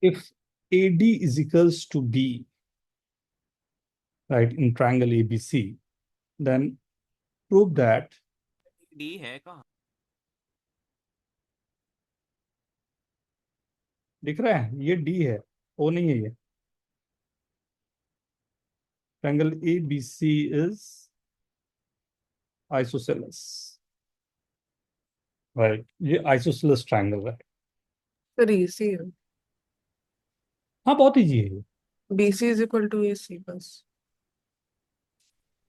if AD is equals to B, right, in triangle ABC, then prove that D है कहाँ? दिख रहा है ये D है, O नहीं है ये। Triangle ABC is isosceles, right, ये आइसोसेलेस ट्रायंगल है। सर इजी है। हाँ बहुत इजी है ये, BC is equal to AC बस।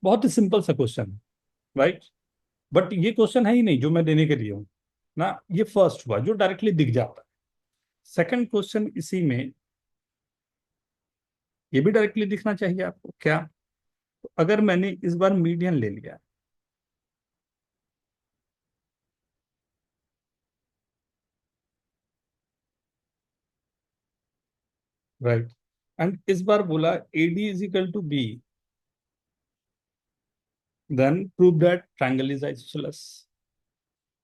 बहुत ही सिंपल सा क्वेश्चन है, राइट। बट ये क्वेश्चन है ही नहीं जो मैं देने के लिए हूँ ना, ये फर्स्ट हुआ जो डायरेक्टली दिख जाता है। सेकंड क्वेश्चन इसी में, ये भी डायरेक्टली दिखना चाहिए आपको क्या। तो अगर मैंने इस बार मीडियन ले लिया, राइट, एंड इस बार बोला AD is equal to B, then prove that triangle is isosceles.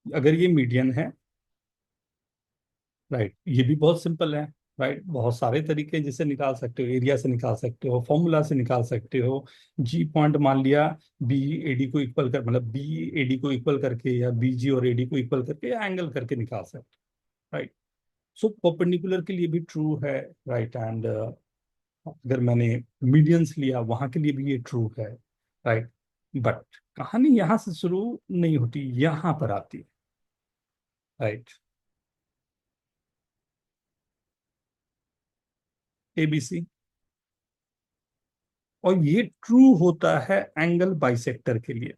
अगर ये मीडियन है, राइट, ये भी बहुत सिंपल है, राइट, बहुत सारे तरीके जिसे निकाल सकते हो, एरिया से निकाल सकते हो, फॉर्मूला से निकाल सकते हो। जी पॉइंट मान लिया, बी AD को इक्वल कर, मतलब बी AD को इक्वल करके, या BG और AD को इक्वल करके, या एंगल करके निकाल सकते हो, राइट। सो परपेंडिकुलर के लिए भी ट्रू है, राइट, एंड अगर मैंने मीडियंस लिया वहां के लिए भी ये ट्रू है, राइट। बट कहानी यहां से शुरू नहीं होती, यहां पर आती है, राइट। ABC, और ये ट्रू होता है एंगल बाइसेक्टर के लिए,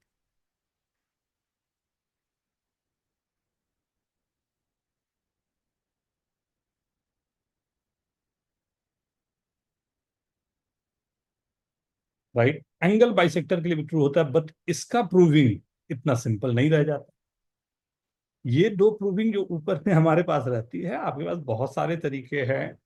राइट। एंगल बाइसेक्टर के लिए भी ट्रू होता है, बट इसका प्रूविंग इतना सिंपल नहीं रह जाता। ये दो प्रूविंग जो ऊपर में हमारे पास रहती है, आपके पास बहुत सारे तरीके हैं।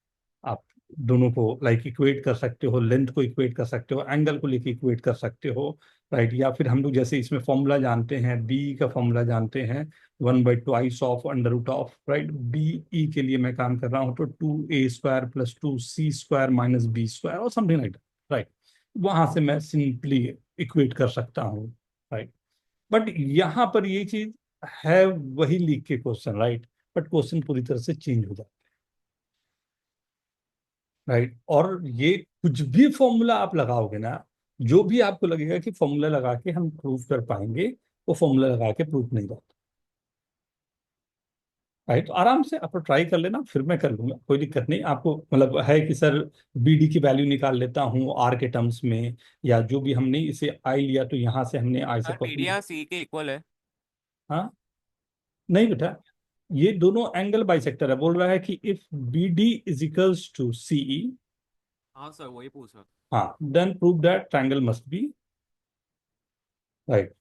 आप दोनों को लाइक इक्वेट कर सकते हो, लेंथ को इक्वेट कर सकते हो, एंगल को लेके इक्वेट कर सकते हो, राइट। या फिर हम लोग जैसे इसमें फॉर्मूला जानते हैं, बी का फॉर्मूला जानते हैं, 1/2 of under root of, right, B E के लिए मैं काम कर रहा हूँ तो 2a² + 2c² - b² और समथिंग लाइक दैट, राइट। वहां से मैं सिंपली इक्वेट कर सकता हूँ, राइट। बट यहाँ पर ये चीज है वही लीक के क्वेश्चन, राइट, बट क्वेश्चन पूरी तरह से चेंज हो जाता है, राइट। और ये कुछ भी फॉर्मूला आप लगाओगे ना, जो भी आपको लगेगा कि फॉर्मूला लगा के हम प्रूव कर पाएंगे, वो फॉर्मूला लगा के प्रूव नहीं होता, राइट। तो आराम से आप ट्राई कर लेना, फिर मैं कर लूंगा, कोई दिक्कत नहीं आपको। मतलब है कि सर BD की वैल्यू निकाल लेता हूँ R के टर्म्स में, या जो भी, हमने इसे I लिया तो यहाँ से हमने I से सर कॉपी। मीडिया सी के इक्वल है। हाँ, नहीं बेटा, ये दोनों एंगल बाइसेक्टर है, बोल रहा है कि if BD is equals to CE, हाँ सर वही पूछ रहा था। हाँ, then prove that triangle must be, right.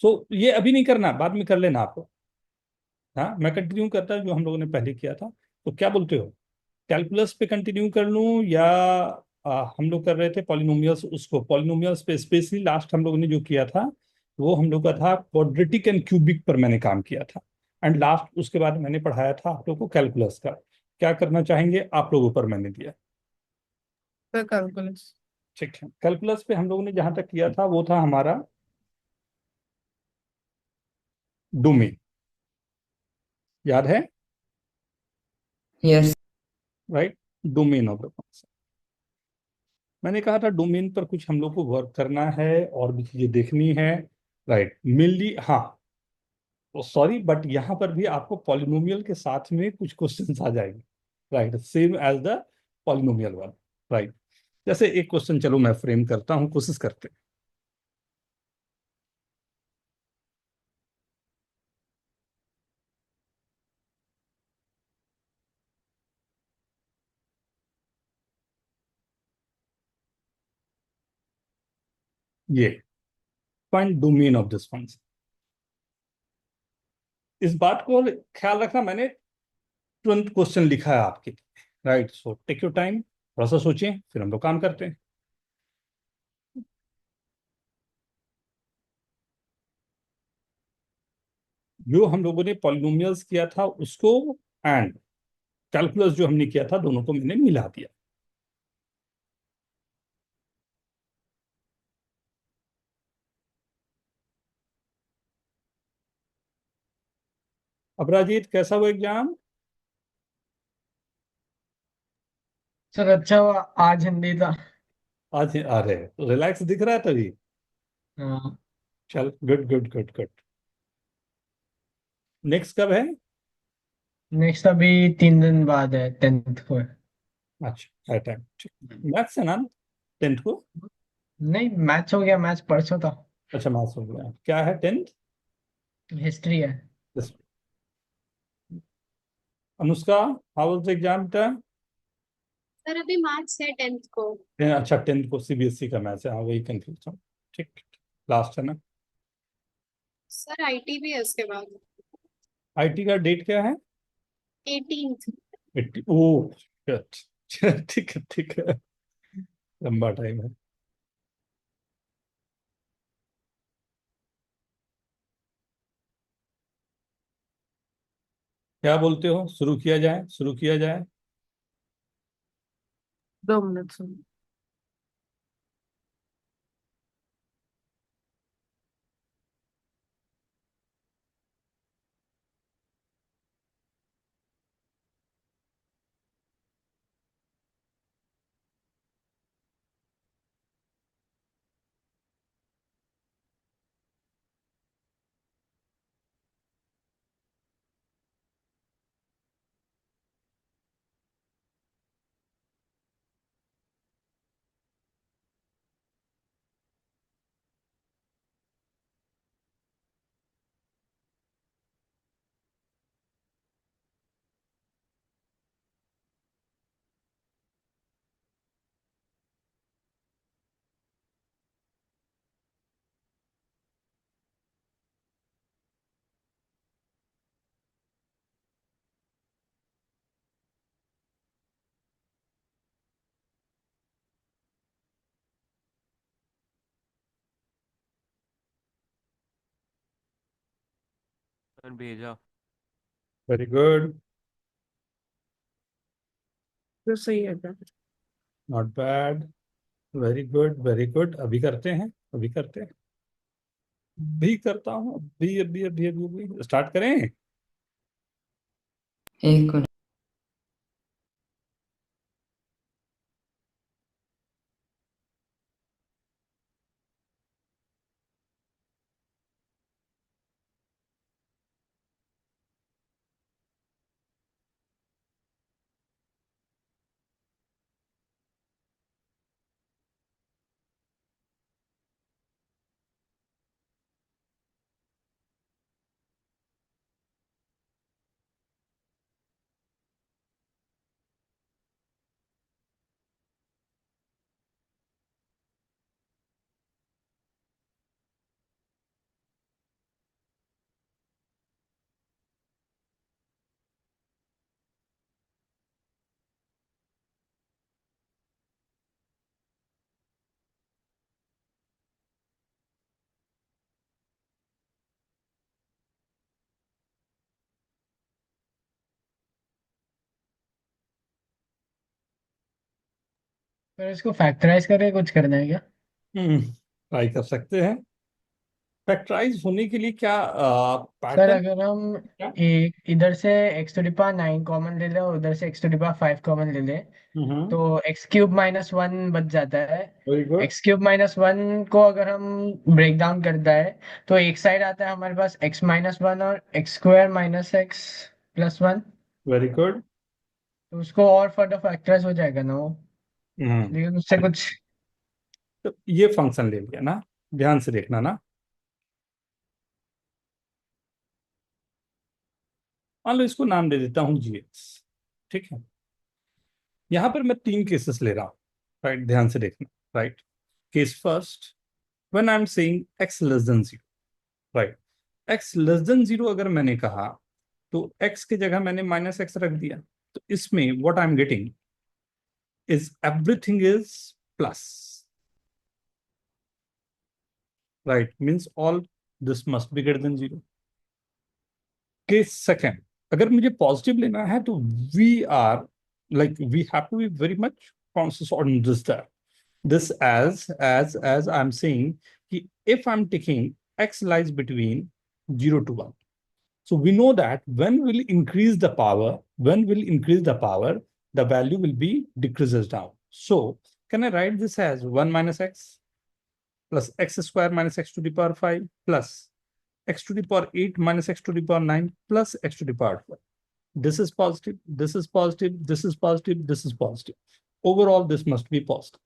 So ये अभी नहीं करना, बाद में कर लेना आप। हाँ, मैं कंटिन्यू करता जो हम लोगों ने पहले किया था। तो क्या बोलते हो, कैलकुलस पे कंटिन्यू कर लूं, या हम लोग कर रहे थे पॉलिनोमियल्स, उसको पॉलिनोमियल्स पे स्पेशली लास्ट हम लोगों ने जो किया था, वो हम लोग का था क्वाड्रेटिक एंड क्यूबिक पर मैंने काम किया था। एंड लास्ट उसके बाद मैंने पढ़ाया था आप लोग को कैलकुलस का। क्या करना चाहेंगे आप लोगों पर मैंने दिया, सर कैलकुलस। ठीक है। कैलकुलस पे हम लोगों ने जहां तक किया था वो था हमारा डोमेन, याद है, yes. Right, domain of the function. मैंने कहा था डोमेन पर कुछ हम लोग को वर्क करना है और भी चीजें देखनी है, राइट, मेनली। हाँ, सॉरी, बट यहाँ पर भी आपको पॉलिनोमियल के साथ में कुछ क्वेश्चंस आ जाएंगे, right, same as the polynomial one, right. जैसे एक क्वेश्चन चलो मैं फ्रेम करता हूँ, कोशिश करते हैं। ये find domain of this function, इस बात को ख्याल रखना, मैंने तुरंत क्वेश्चन लिखा है आपके, right. So take your time, थोड़ा सा सोचें, फिर हम लोग काम करते हैं। जो हम लोगों ने पॉलिनोमियल्स किया था उसको, एंड कैलकुलस जो हमने किया था दोनों को मैंने मिला दिया। अपराजित कैसा हुआ एग्जाम? सर अच्छा हुआ आज हिंदी था। आज आ रहे तो रिलैक्स दिख रहा है तभी। हाँ। चल, good good good good. Next कब है? नेक्स्ट अभी 3 दिन बाद है, 10th को है। अच्छा, है टाइम, ठीक। मैथ्स है ना 10th को? नहीं, मैच हो गया, मैच परसों था। अच्छा, मैथ्स हो गया। क्या है 10th? हिस्ट्री है। Anushka, how was the exam time? Sir अभी मार्च है 10th को। अच्छा, 10th को सीबीएसई का मैथ्स है, हाँ वही कंफ्यूज हूँ। ठीक, लास्ट है ना? सर आईटी भी है उसके बाद। आईटी का डेट क्या है? 18th। 80? ओह shit। ठीक है ठीक है, लंबा टाइम है। क्या बोलते हो, शुरू किया जाए, शुरू किया जाए? 2 मिनट सर। सर भेजा। वेरी गुड, तो सही है क्या? Not bad, very good very good. अभी करते हैं, अभी करते हैं, अभी करता हूँ, अभी अभी अभी अभी अभी स्टार्ट करें। एक मिनट। पर इसको फैक्टराइज करके कुछ करना है क्या? ट्राई कर सकते हैं। फैक्टराइज होने के लिए क्या सर पैटर्न? अगर हम क्या? एक इधर से x⁹ कॉमन ले लें और उधर से x⁵ कॉमन ले लें, तो x³ - 1 बच जाता है। वेरी गुड x³ - 1 को अगर हम ब्रेक डाउन करता है तो एक साइड आता है हमारे पास x−1 और x² - x+1। Very good. तो उसको और फर्दर फैक्टराइज हो जाएगा ना वो, लेकिन उससे कुछ। तो ये फंक्शन ले लिया ना, ध्यान से देखना ना। मान लो इसको नाम दे देता हूँ जीएक्स, ठीक है। यहां पर मैं 3 केसेस ले रहा हूं, राइट, ध्यान से देखना। Right, case first, when I am saying x less than 0, right. x less than 0 अगर मैंने कहा तो x की जगह मैंने -x रख दिया, तो इसमें what I am getting is everything is plus, right, means all this must be greater than 0। Case second, अगर मुझे पॉजिटिव लेना है तो we are like we have to be very much conscious on this that this as I'm saying कि if I'm taking x lies between 0 to 1, so we know that when we'll increase the power, the value will be decreases down. So can I write this as 1 minus x plus x square minus x to the power 5 plus x to the power 8 minus x to the power 9 plus x to the power 12. This is positive, this is positive, this is positive, this is positive. Overall, this must be positive.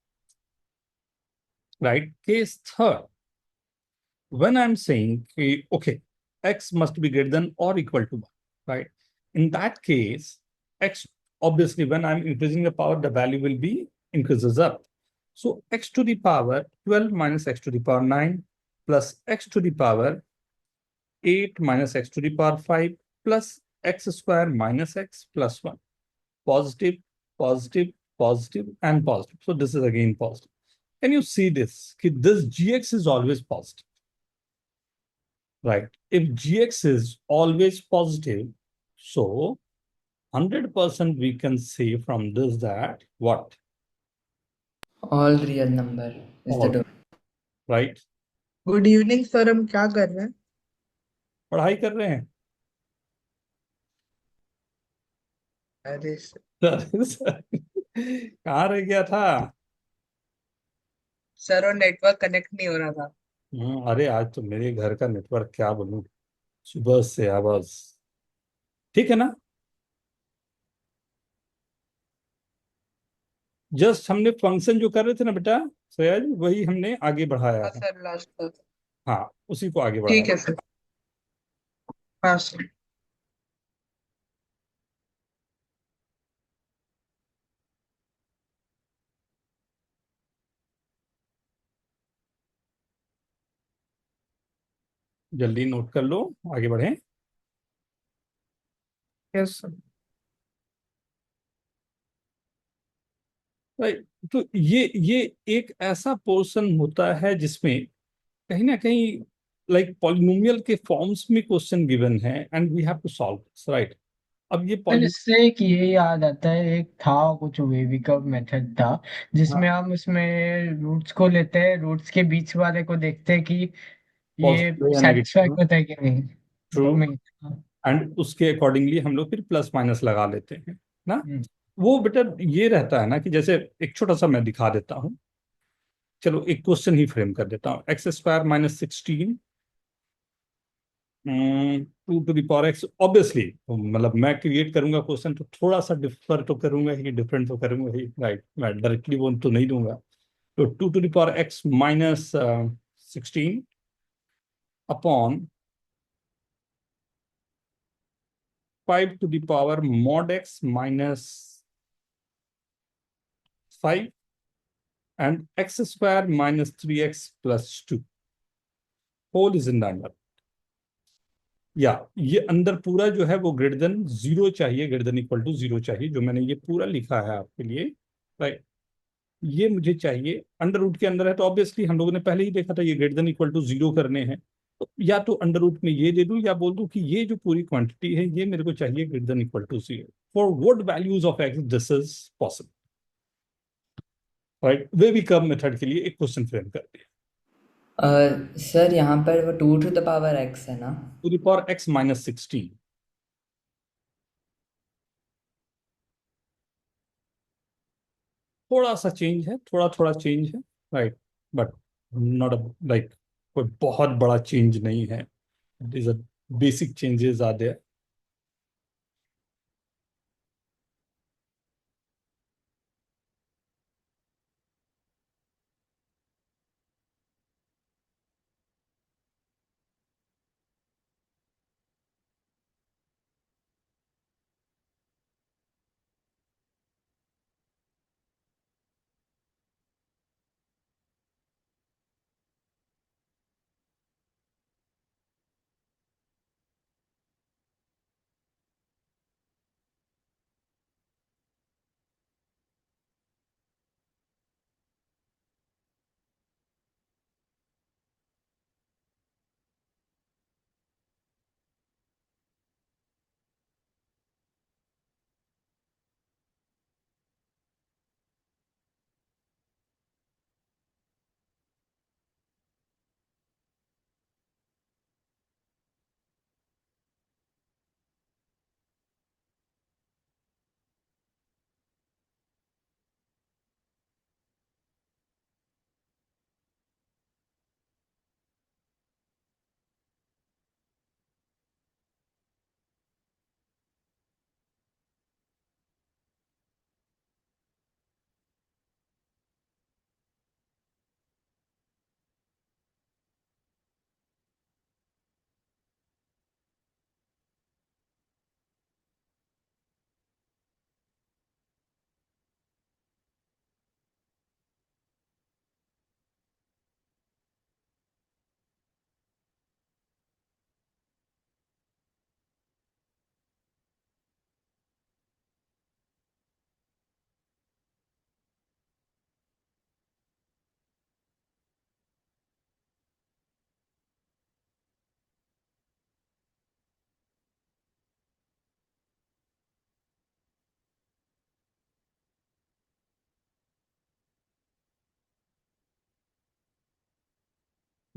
Right? Case third, when I'm saying, okay, x must be greater than or equal to 1, right? In that case, x, obviously, when I'm increasing the power, the value will be increases up. So x to the power 12 minus x to the power 9 plus x to the power 8 minus x to the power 5 plus x square minus x plus 1. Positive, positive, positive, and positive. So this is again positive. Can you see this? This gx is always positive. Right. If gx is always positive, so 100% we can say from this that what? All real number is the All, domain. right? Good evening sir, हम क्या कर रहे हैं? पढ़ाई कर रहे हैं अरे सर, कहाँ रह गया था? सर, वो नेटवर्क कनेक्ट नहीं हो रहा था। अरे आज तो मेरे घर का नेटवर्क क्या बोलूं, सुबह से आवाज। ठीक है ना? जस्ट हमने फंक्शन जो कर रहे थे ना बेटा सयाज, वही हमने आगे बढ़ाया हाँ है। सर, लास्ट का। हाँ, उसी को आगे बढ़ाया। ठीक है सर। हाँ सर। जल्दी नोट कर लो, आगे बढ़ें। Yes sir. राइट। तो ये एक ऐसा पोर्शन होता है जिसमें कहीं ना कहीं लाइक पॉलिनोमियल के फॉर्म्स में क्वेश्चन गिवन है and we have to solve this, right? अब ये फिर पॉलि इससे एक ये याद आता है, एक था कुछ वेवी कर्व मेथड था जिसमें हम उसमें रूट्स को लेते हैं, रूट्स के बीच वाले को देखते हैं कि ये पॉजिटिव या सेटिस्फाई नेगेटिव। होता है कि नहीं। ट्रू। वो में एंड उसके अकॉर्डिंगली हम लोग फिर प्लस माइनस लगा लेते हैं ना। हम्म, वो बेटा ये रहता है ना कि जैसे एक छोटा सा मैं दिखा देता हूँ। चलो एक क्वेश्चन ही फ्रेम कर देता हूँ। X square minus 16 two to the power x. Obviously मतलब मैं क्रिएट करूंगा क्वेश्चन तो थोड़ा सा डिफर तो करूंगा ही, डिफरेंट तो करूंगा ही, राइट? मैं डायरेक्टली वो तो नहीं दूंगा। तो two to the power x minus 16 upon 5 to the power mod x minus 5 and x square minus 3x plus 2 whole is in the under। या ये अंदर पूरा जो है वो ग्रेटर देन 0 चाहिए, ग्रेटर देन इक्वल टू 0 चाहिए, जो मैंने ये पूरा लिखा है आपके लिए, राइट? ये मुझे चाहिए अंडर रूट के अंदर है, तो ऑब्वियसली हम लोगों ने पहले ही देखा था ये ग्रेटर देन इक्वल टू 0 करने हैं। तो या तो अंडर रूट में ये दे दूं या बोल दूं कि ये जो पूरी क्वांटिटी है ये मेरे को चाहिए greater than equal to 0 for what values of x this is possible, right? Wavy curve method के लिए एक क्वेश्चन फ्रेम कर दिया। सर यहाँ पर वो 2 to the power x है ना? To the power x minus 16। थोड़ा सा चेंज है, थोड़ा थोड़ा चेंज है, राइट? बट नॉट लाइक कोई बहुत बड़ा चेंज नहीं है। It is a basic changes are there.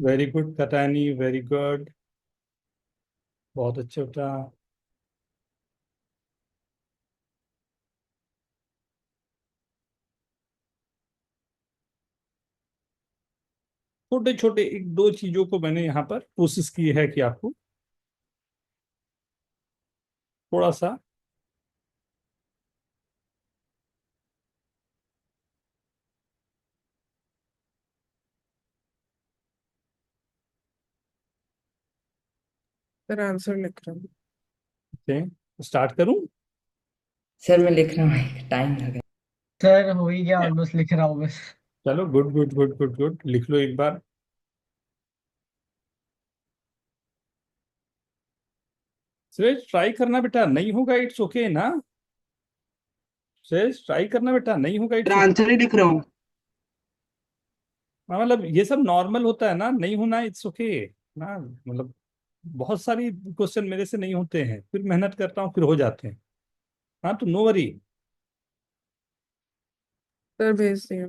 Very good कटानी, वेरी गुड, बहुत अच्छा बेटा। छोटे छोटे एक दो चीजों को मैंने यहाँ पर कोशिश की है कि आपको थोड़ा सा सर आंसर लिख रहा हूँ। स्टार्ट करूं। सर मैं लिख रहा हूँ, टाइम लग रहा सर हो ही गया, ऑलमोस्ट लिख रहा हूँ बस। चलो good good good good good, लिख लो एक बार। सुरेश ट्राई करना बेटा, नहीं होगा इट्स ओके ना। सुरेश ट्राई करना बेटा, नहीं होगा सर इट्स ओके। आंसर ही लिख रहा हूँ। मतलब ये सब नॉर्मल होता है ना, नहीं होना इट्स ओके ना। मतलब बहुत सारी क्वेश्चन मेरे से नहीं होते हैं, फिर मेहनत करता हूँ फिर हो जाते हैं। हाँ तो नो वरी। सर भेज दिया।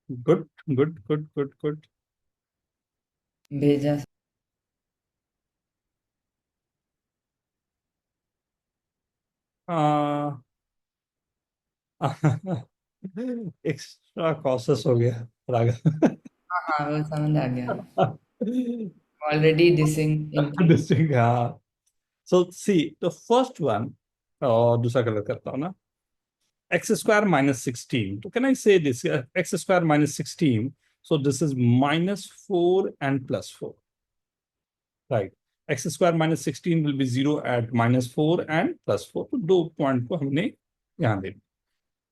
Good good good good good. है। भेजा। एक्स्ट्रा कॉसेस हो गया राघव। हाँ हाँ, वो समझ आ गया। ऑलरेडी डिसिंग इन। Distinct, हाँ। So see the first one, और दूसरा कलर करता हूँ ना, x square minus 16. So can I say this? X square minus 16. So this is minus 4 and plus 4. Right. X square minus 16 will be 0 at minus 4 and plus 4. तो दो point को हमने यहाँ दे दिया।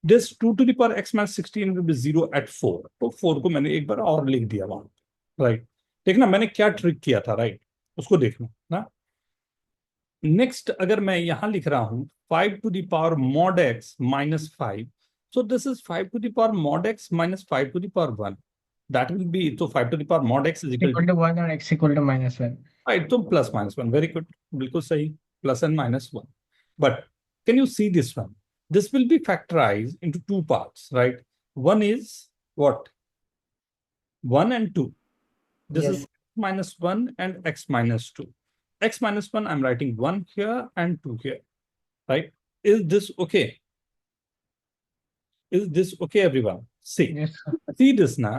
This 2 to the power x minus 16 will be 0 at 4. तो 4 को मैंने एक बार और लिख दिया वहां। राइट। देखना मैंने क्या ट्रिक किया था, राइट, उसको देखना ना। नेक्स्ट अगर मैं यहां लिख रहा हूं 5 to the power mod x minus 5, so this is 5 to the power mod x minus 5 to the power 1, that will be, so 5 to the power mod x is equal equal to, to 1 और x equal to -1। right, so plus minus 1, very good, बिल्कुल सही, plus and minus 1. But can you see this one? This will be factorized into two parts, right? One is what? 1 and 2. This is yes. minus 1 and x minus 2. X minus 1, I'm writing 1 here and 2 here. Right? Is this okay? Is this okay, everyone? See, yes sir. see this ना।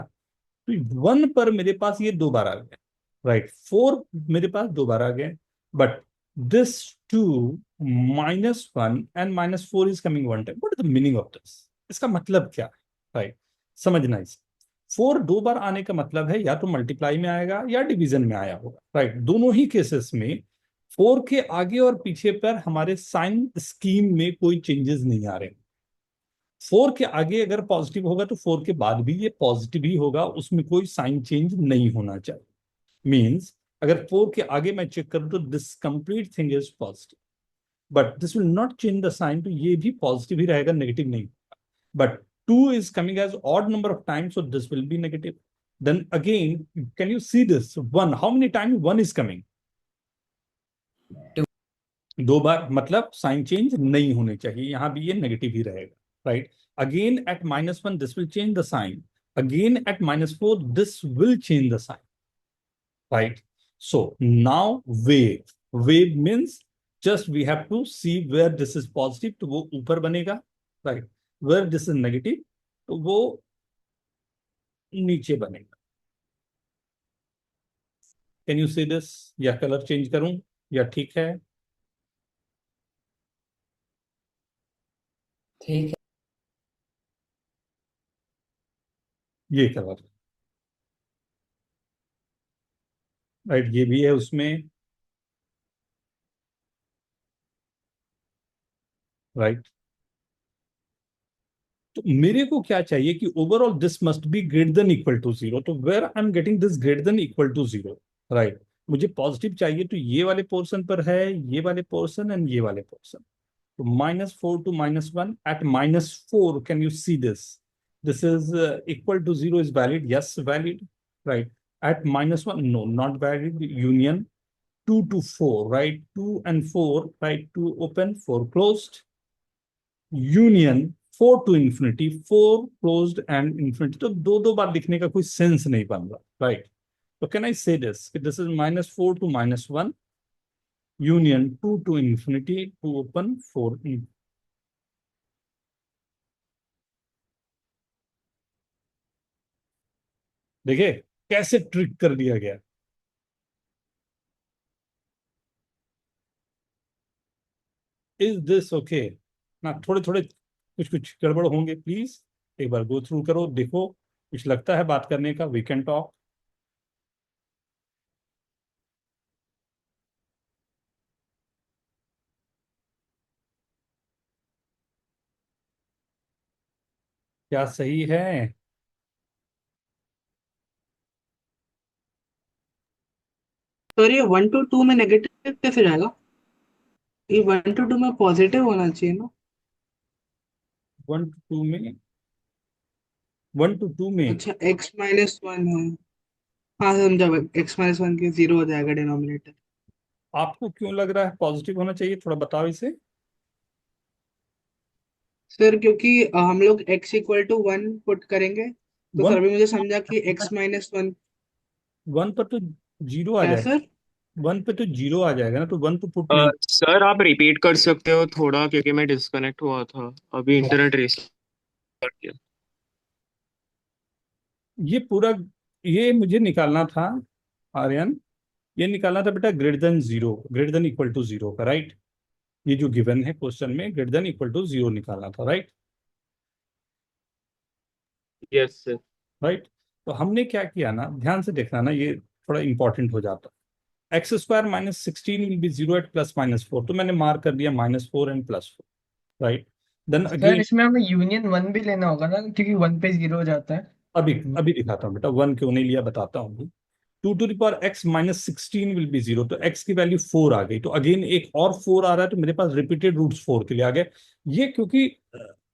तो 1 पर मेरे पास ये दो बार आ गए, right. 4 मेरे पास दो बार आ गए, but this 2 minus 1 and minus 4 is coming one time. What is the meaning of this? इसका मतलब क्या है, राइट? समझना इसे। 4 दो बार आने का मतलब है या तो मल्टीप्लाई में आएगा या डिवीजन में आया होगा, राइट। दोनों ही केसेस में 4 के आगे और पीछे पर हमारे साइन स्कीम में कोई चेंजेस नहीं आ रहे। 4 के आगे अगर पॉजिटिव होगा तो 4 के बाद भी ये पॉजिटिव ही होगा, उसमें कोई साइन चेंज नहीं होना चाहिए। मींस अगर 4 के आगे मैं चेक करूं तो this complete thing is positive, but this will not change the sign, तो ये भी पॉजिटिव ही रहेगा, नेगेटिव नहीं। But 2 is coming as odd number of times, so this will be negative. Then again, can you see this 1? How many times 1 is coming? 2। दो बार, मतलब sign change नहीं होने चाहिए, यहां भी ये नेगेटिव ही रहेगा, right. Again at -1 this will change the sign, again at -4 this will change the sign, right. So now wave means just we have to see where this is positive तो वो ऊपर बनेगा, right, where this is negative तो वो नीचे बनेगा। Can you see this? या colour change करूं या ठीक है? ठीक है। ये कलर, राइट, ये भी है उसमें, राइट। तो मेरे को क्या चाहिए कि overall this must be greater than equal to 0, तो where I am getting this greater than equal to 0, right. मुझे पॉजिटिव चाहिए तो ये वाले पोर्शन पर है, ये वाले पोर्शन एंड ये वाले पोर्शन। तो -4 to -1 at -4, can you see this? This is equal to 0 is valid, yes, valid, right. At -1, no, not valid. Union 2 to 4, right, 2 and 4, right, 2 open, 4 closed. Union 4 to infinity, 4 closed and infinity, तो दो दो बार लिखने का कोई sense नहीं बन रहा, right? तो कैन आई से this is -4 to -1 union 2 to infinity to open 4 in. देखिए कैसे ट्रिक कर दिया गया। इज दिस ओके ना? थोड़े थोड़े कुछ कुछ गड़बड़ होंगे, प्लीज एक बार गो थ्रू करो, देखो कुछ लगता है बात करने का, वी कैन टॉक। क्या सही है? सर ये 1 to 2 में नेगेटिव कैसे जाएगा? ये 1 to 2 में पॉजिटिव होना चाहिए ना? 1 to 2 में, 1 to 2 में अच्छा x-1 है। हाँ समझा, x-1 के 0 हो जाएगा डिनोमिनेटर। आपको क्यों लग रहा है पॉजिटिव होना चाहिए, थोड़ा बताओ इसे। सर क्योंकि हम लोग x=1 पुट करेंगे, तो वन सर अभी मुझे समझा कि x-1 वन पर तो जीरो आ क्या जाएगा, सर? 1 पे तो जीरो आ जाएगा ना, तो 1 तो पुट नहीं। सर आप रिपीट कर सकते हो थोड़ा, क्योंकि मैं डिस्कनेक्ट हुआ था अभी, इंटरनेट रिस्टार्ट किया। ये पूरा, ये मुझे निकालना था आर्यन, ये निकालना था बेटा greater than zero, greater than equal to zero का, राइट? ये जो गिवन है क्वेश्चन में greater than equal to zero निकालना था, राइट? Yes sir. राइट। तो हमने क्या किया ना, ध्यान से देखना ना, ये थोड़ा इंपॉर्टेंट हो जाता है। x² - 16 विल बी 0 एट +-4, तो मैंने मार्क कर दिया -4 and +4, right? Then sir again, इसमें हमें यूनियन 1 भी लेना होगा ना, क्योंकि 1 पे 0 हो जाता है। अभी अभी दिखाता हूँ बेटा, 1 क्यों नहीं लिया बताता हूँ। 2 to the power x - 16 will be 0, तो x की वैल्यू 4 आ गई, तो अगेन एक और 4 आ रहा है, तो मेरे पास रिपीटेड रूट्स 4 के लिए आ गए। ये क्योंकि,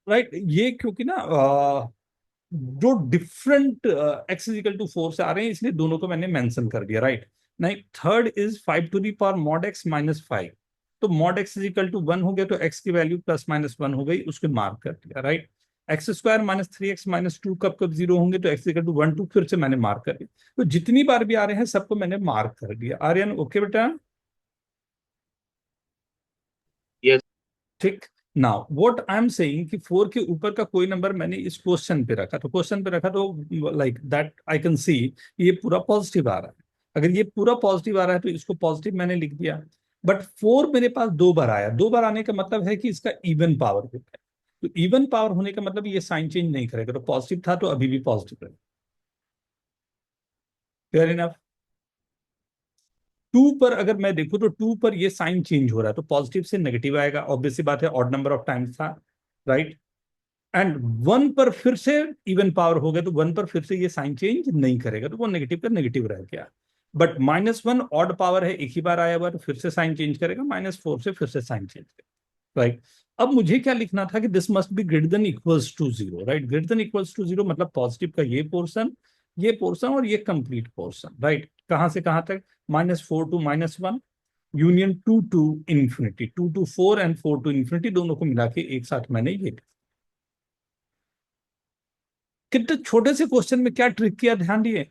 राइट, ये क्योंकि ना जो डिफरेंट x = 4 से आ रहे हैं, इसलिए दोनों को मैंने मेंशन कर दिया, राइट? नहीं, third is 5 to the power mod x - 5, तो mod x = 1 हो गया, तो x की वैल्यू +-1 हो गई, उसको मार्क कर दिया, राइट? x² - 3x - 2 कब कब जीरो होंगे, तो x = 1 2, फिर से मैंने मार्क कर दिया। तो जितनी बार भी आ रहे हैं सबको मैंने मार्क कर दिया। आर्यन ओके बेटा? यस। ठीक। Now what I am saying कि 4 के ऊपर का कोई नंबर मैंने इस क्वेश्चन पे रखा, तो क्वेश्चन पे रखा तो like that I can see ये पूरा पॉजिटिव आ रहा है। अगर ये पूरा पॉजिटिव आ रहा है तो इसको पॉजिटिव मैंने लिख दिया। बट 4 मेरे पास 2 बार आया, 2 बार आने का मतलब है कि इसका इवन पावर होता है, तो इवन पावर होने का मतलब ये साइन चेंज नहीं करेगा, तो पॉजिटिव था तो अभी भी पॉजिटिव रहेगा। Fair enough. 2 पर अगर मैं देखूं तो 2 पर ये साइन चेंज हो रहा है, तो पॉजिटिव से नेगेटिव आएगा, ऑब्वियस सी बात है, ऑड नंबर ऑफ टाइम्स था, राइट? एंड 1 पर फिर से इवन पावर हो गया, तो 1 पर फिर से ये साइन चेंज नहीं करेगा, तो वो नेगेटिव का नेगेटिव रह गया। बट -1 ऑड पावर है, एक ही बार आया हुआ, तो फिर से साइन चेंज करेगा, -4 से फिर से साइन चेंज करेगा, राइट? अब मुझे क्या लिखना था कि this must be greater than equals to zero, right? Greater than equals to zero मतलब पॉजिटिव का ये पोर्शन और ये कंप्लीट पोर्शन, राइट? कहां से कहां तक? -4 to -1 union 2 to infinity, 2 to 4 and 4 to infinity, दोनों को मिला के एक साथ मैंने ये लिखा। कितने छोटे से क्वेश्चन में क्या ट्रिक किया, ध्यान दिए?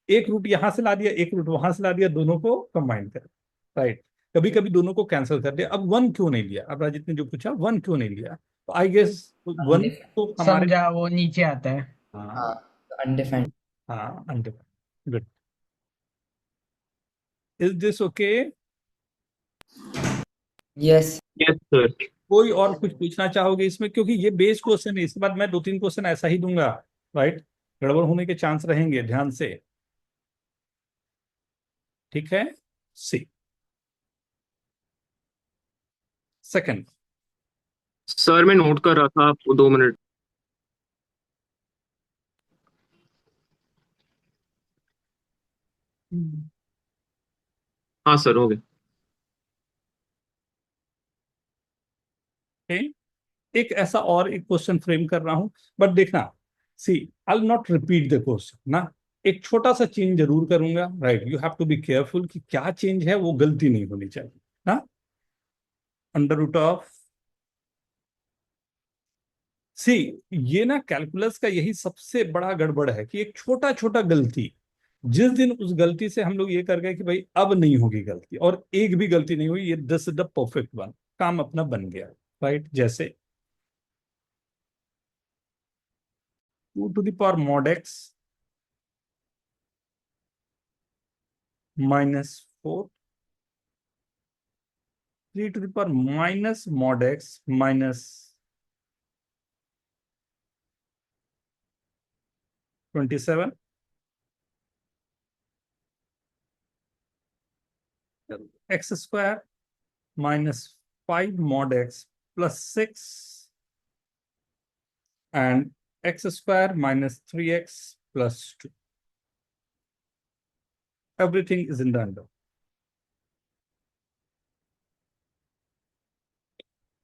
एक रूट यहां से ला दिया, एक रूट वहां से ला दिया, दोनों को कंबाइन कर, राइट? कभी कभी दोनों को कैंसिल कर दिया। अब 1 क्यों नहीं लिया, अब राजित ने जो पूछा 1 क्यों नहीं लिया, तो आई गेस 1 तो हमारे, समझा, वो नीचे आता है। हाँ, हाँ, अनडिफाइंड। हाँ, undefined. Good. Is this okay? Yes. Yes sir. कोई और कुछ पूछना चाहोगे इसमें, क्योंकि ये बेस क्वेश्चन है, इसके बाद मैं 2-3 क्वेश्चन ऐसा ही दूंगा, राइट? गड़बड़ होने के चांस रहेंगे, ध्यान से, ठीक है? सी सेकंड। सर मैं नोट कर रहा था, आपको 2 मिनट। हाँ सर, हो गया। एक ऐसा और एक क्वेश्चन फ्रेम कर रहा हूं, बट देखना, see I will not repeat the question ना, एक छोटा सा चेंज जरूर करूंगा, right? You have to be careful कि क्या चेंज है, वो गलती नहीं होनी चाहिए ना। अंडर रूट ऑफ सी, ये ना कैलकुलस का यही सबसे बड़ा गड़बड़ है कि एक छोटा छोटा गलती, जिस दिन उस गलती से हम लोग ये कर गए कि भाई अब नहीं होगी गलती, और एक भी गलती नहीं हुई, ये this is the perfect one, काम अपना बन गया। राइट, जैसे 2 to the power mod x -4, 3 to the power - mod x -27, x² -5 mod x +6, and x² -3x +2. Everything is in the under.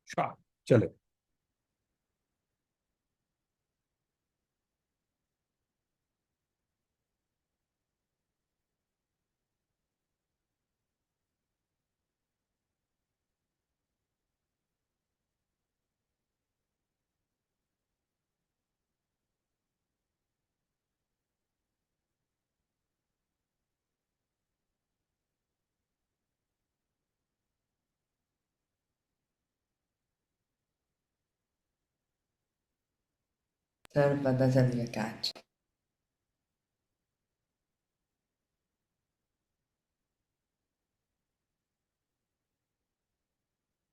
Sharp. चले। सर पता चल गया कैच।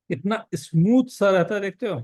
इतना स्मूथ सा रहता है, देखते हो।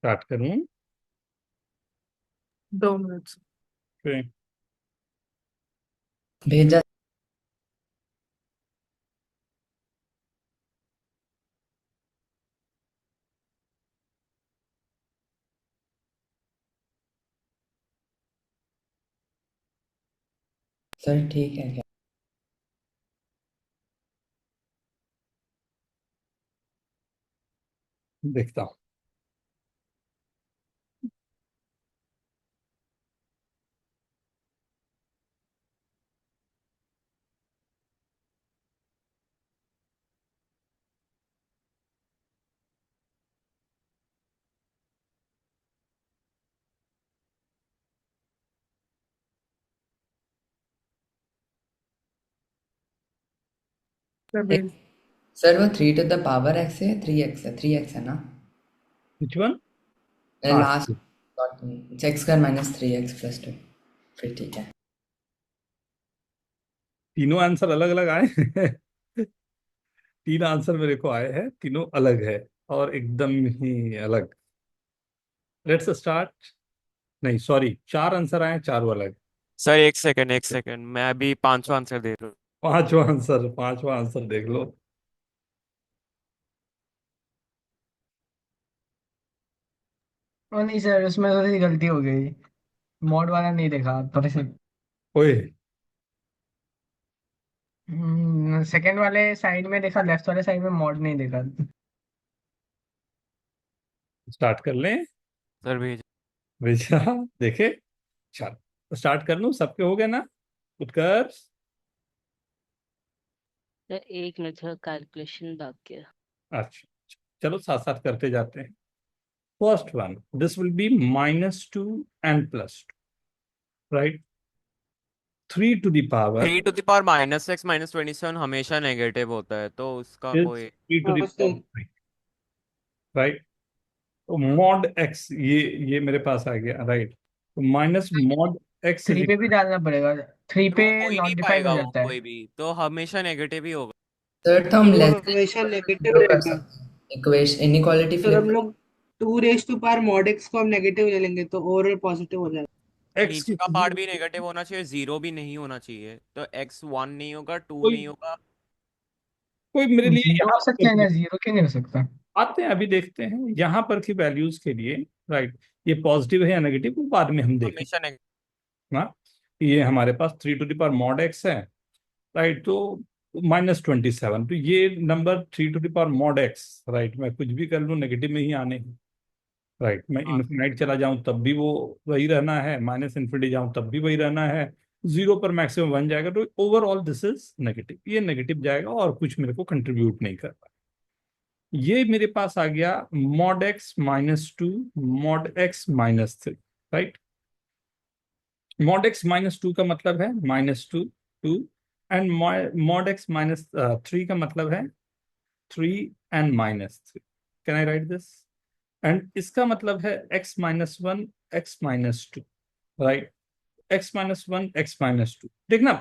स्टार्ट करूं? downwards. Okay. भेजा। सर ठीक है क्या? देखता हूँ। सर वो 3 to the power x है, 3x है, 3x है ना? Which one? हाँ, last x square minus 3x plus 2। फिर ठीक है। तीनों आंसर अलग अलग आए हैं। तीन आंसर मेरे को आए हैं, तीनों अलग है और एकदम ही अलग। Let's start. नहीं सॉरी, चार आंसर आए, चारों अलग। सर एक सेकंड, मैं अभी 500 आंसर दे रहा हूँ। पांचवा आंसर देख लो। ओ नहीं सर, उसमें थोड़ी सी गलती हो गई। मॉड वाला नहीं देखा थोड़े से। ओए, सेकंड वाले साइड में देखा, लेफ्ट वाले साइड में मॉड नहीं देखा। स्टार्ट कर लें? सर भेज। भेजा, देखे। चल स्टार्ट कर लूं, सबके हो गए ना? उत्कर्ष। सर एक मिनट का कैलकुलेशन बाकी है। अच्छा, चलो साथ साथ करते जाते हैं। First one, this will be -2 and +2, right? 3 to the power 3 to the power minus x minus 27 हमेशा नेगेटिव होता है, तो उसका is कोई 3 to the हाँ power सर 3, राइट? तो मॉड एक्स, ये मेरे पास आ गया, राइट? तो माइनस मॉड एक्स इज 3 पे भी डालना पड़ेगा। 3 तो पे वो हो ही नॉट नहीं डिफाइंड हो पाएगा, वो जाता है। कोई भी तो हमेशा नेगेटिव ही होगा। सर तो हम वो लेस हमेशा नेगेटिव जीरो कर रहेगा। सकते हैं, इक्वेशन इनइक्वालिटी सर हम फ्लिप। लोग 2 raise to power mod x को हम नेगेटिव ले लेंगे तो ओवरऑल पॉजिटिव हो जाएगा। एक्स नीचे का पार्ट भी नेगेटिव होना चाहिए, जीरो भी नहीं होना चाहिए, तो एक्स 1 नहीं होगा, 2 कोई नहीं होगा। कोई मेरे लिए जीरो यहाँ हो सकता है पर ना, जीरो क्यों नहीं हो सकता? आते हैं, अभी देखते हैं यहाँ पर की वैल्यूज के लिए, राइट? ये पॉजिटिव है या नेगेटिव, वो बाद में हम देखें हमेशा नेगेटिव। ना। ये हमारे पास 3 to the power mod x है, राइट? तो -27, तो ये number 3 to the power mod x, right? मैं कुछ भी कर लूँ नेगेटिव में ही आने हैं, राइट? मैं हाँ इन्फिनाइट चला जाऊं तब भी वो वही रहना है, माइनस इन्फिनिटी जाऊं तब भी वही रहना है, जीरो पर मैक्सिमम 1 जाएगा, तो ओवरऑल दिस इज नेगेटिव। ये नेगेटिव जाएगा और कुछ मेरे को कंट्रीब्यूट नहीं कर रहा। ये मेरे पास आ गया mod x -2, mod x -3, right? Mod x -2 का मतलब है -2, 2, एंड मॉड एक्स -3 का मतलब है 3 and -3। Can I right this? And इसका मतलब है x-1 x-2, right? x-1 x-2, देखना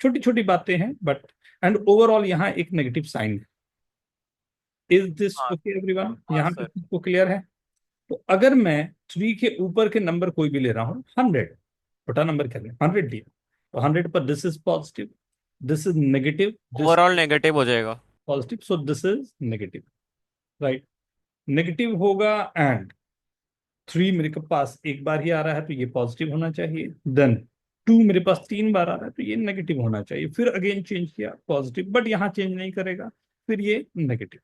छोटी छोटी बातें हैं बट, एंड ओवरऑल यहाँ एक नेगेटिव साइन है। इज दिस हाँ ओके एवरीवन? हाँ यहाँ सर। तक को क्लियर है? तो अगर मैं 3 के ऊपर के नंबर कोई भी ले रहा हूँ, 100 छोटा नंबर क्या लें, 100 लिया, तो 100 पर this is positive, this is negative, this overall negative हो जाएगा। Positive, so this is negative, right? Negative होगा, एंड 3 मेरे के पास एक बार ही आ रहा है तो ये पॉजिटिव होना चाहिए, देन 2 मेरे पास 3 बार आ रहा है तो ये नेगेटिव होना चाहिए, फिर अगेन चेंज किया पॉजिटिव, बट यहाँ चेंज नहीं करेगा, फिर ये नेगेटिव,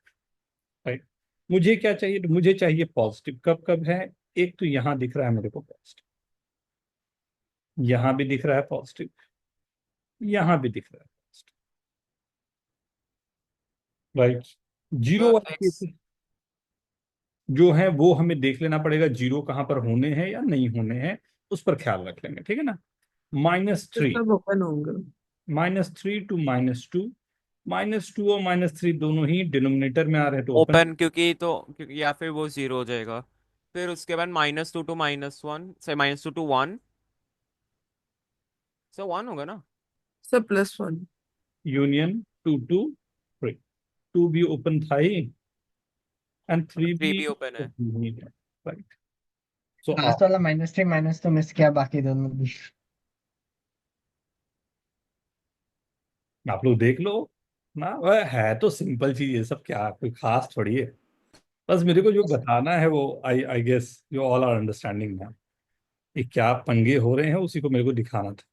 राइट? मुझे क्या चाहिए? तो मुझे चाहिए पॉजिटिव। कब कब है? एक तो यहाँ दिख रहा है मेरे को पॉजिटिव, यहाँ भी दिख रहा है पॉजिटिव, यहाँ भी दिख रहा है पॉजिटिव, राइट? तो जीरो वाले एक्स केसेस जो है वो हमें देख लेना पड़ेगा, जीरो कहाँ पर होने हैं या नहीं होने हैं, उस पर ख्याल रख लेंगे, ठीक है ना? -3, सब ओपन होंगे। -3 to -2, -2 और -3 दोनों ही डिनोमिनेटर में आ रहे हैं तो ओपन। ओपन, क्योंकि या फिर वो जीरो हो जाएगा। फिर उसके बाद -2 to -1 से -2 to 1, सो 1 होगा ना। सब +1। यूनियन 2 to 3, 2 भी ओपन था ही, एंड 3 3 भी भी ओपन है। open ही है, राइट? सो लास्ट वाला -3 -2 मिस किया, बाकी दोनों भी। आप लोग देख लो ना, वह है तो सिंपल चीज, ये सब क्या कोई खास थोड़ी है। बस मेरे को जो बताना है वो I I guess you all are understanding ना, ये क्या पंगे हो रहे हैं उसी को मेरे को दिखाना था,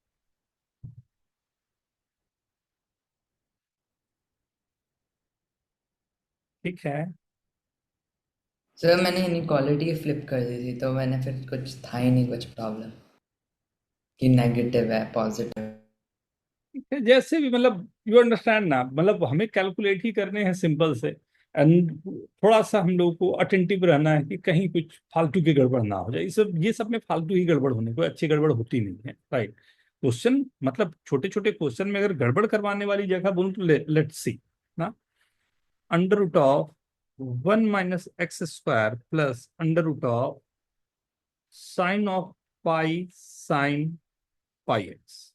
ठीक है? सर मैंने इनइक्वालिटी फ्लिप कर दी थी तो मैंने फिर कुछ था ही नहीं कुछ प्रॉब्लम कि नेगेटिव है पॉजिटिव। जैसे भी, मतलब यू अंडरस्टैंड ना, मतलब हमें कैलकुलेट ही करने हैं सिंपल से। एंड थोड़ा सा हम लोग को अटेंटिव रहना है कि कहीं कुछ फालतू की गड़बड़ ना हो जाए। ये सब में फालतू ही गड़बड़ होने, कोई अच्छी गड़बड़ होती नहीं है, राइट। क्वेश्चन मतलब छोटे छोटे क्वेश्चन में अगर गड़बड़ करवाने वाली जगह बोलूं तो लेट्स सी ना, under root of 1 - x² plus under root of sine of pi sine pi x.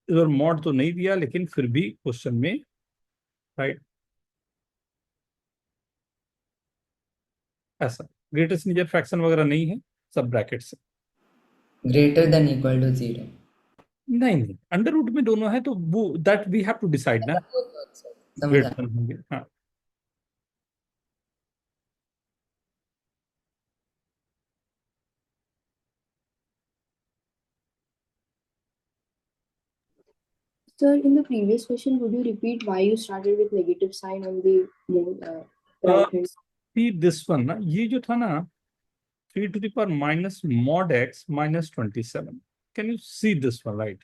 इधर मॉड तो नहीं दिया लेकिन फिर भी क्वेश्चन में, राइट, ऐसा ग्रेटेस्ट इंटीजर फ्रैक्शन वगैरह नहीं है, सब ब्रैकेट से। Greater than equal to 0। नहीं नहीं, अंडर रूट में दोनों है तो वो that we have to decide ना, समझा। ग्रेटर होंगे, हाँ। Sir, in the previous question, would you repeat why you started with negative sign on the right hand? See this one ना, ये जो था ना 3 to the power minus mod x minus 27, can you see this one, right?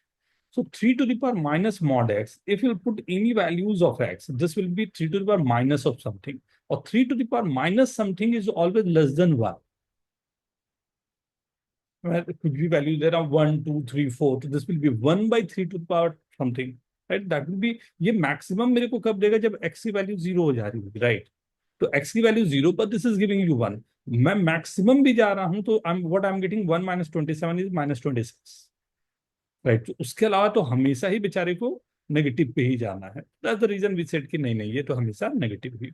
So 3 to the power minus mod x, if you put any values of x, this will be 3 to the power minus of something, or 3 to the power minus something is always less than 1. कुछ भी value दे रहा हूँ 1 2 3 4, तो this will be 1/3 to the power something, right, that will be. ये maximum मेरे को कब देगा, जब x की वैल्यू 0 हो जा रही होगी, राइट। तो x की वैल्यू 0 पर दिस इज गिविंग यू 1। मैं मैक्सिमम भी जा रहा हूं तो आई एम गेटिंग 1 - 27 इज -26, राइट। तो उसके अलावा तो हमेशा ही बेचारे को नेगेटिव पे ही जाना है। That's the reason we said कि नहीं नहीं, ये तो हमेशा नेगेटिव ही।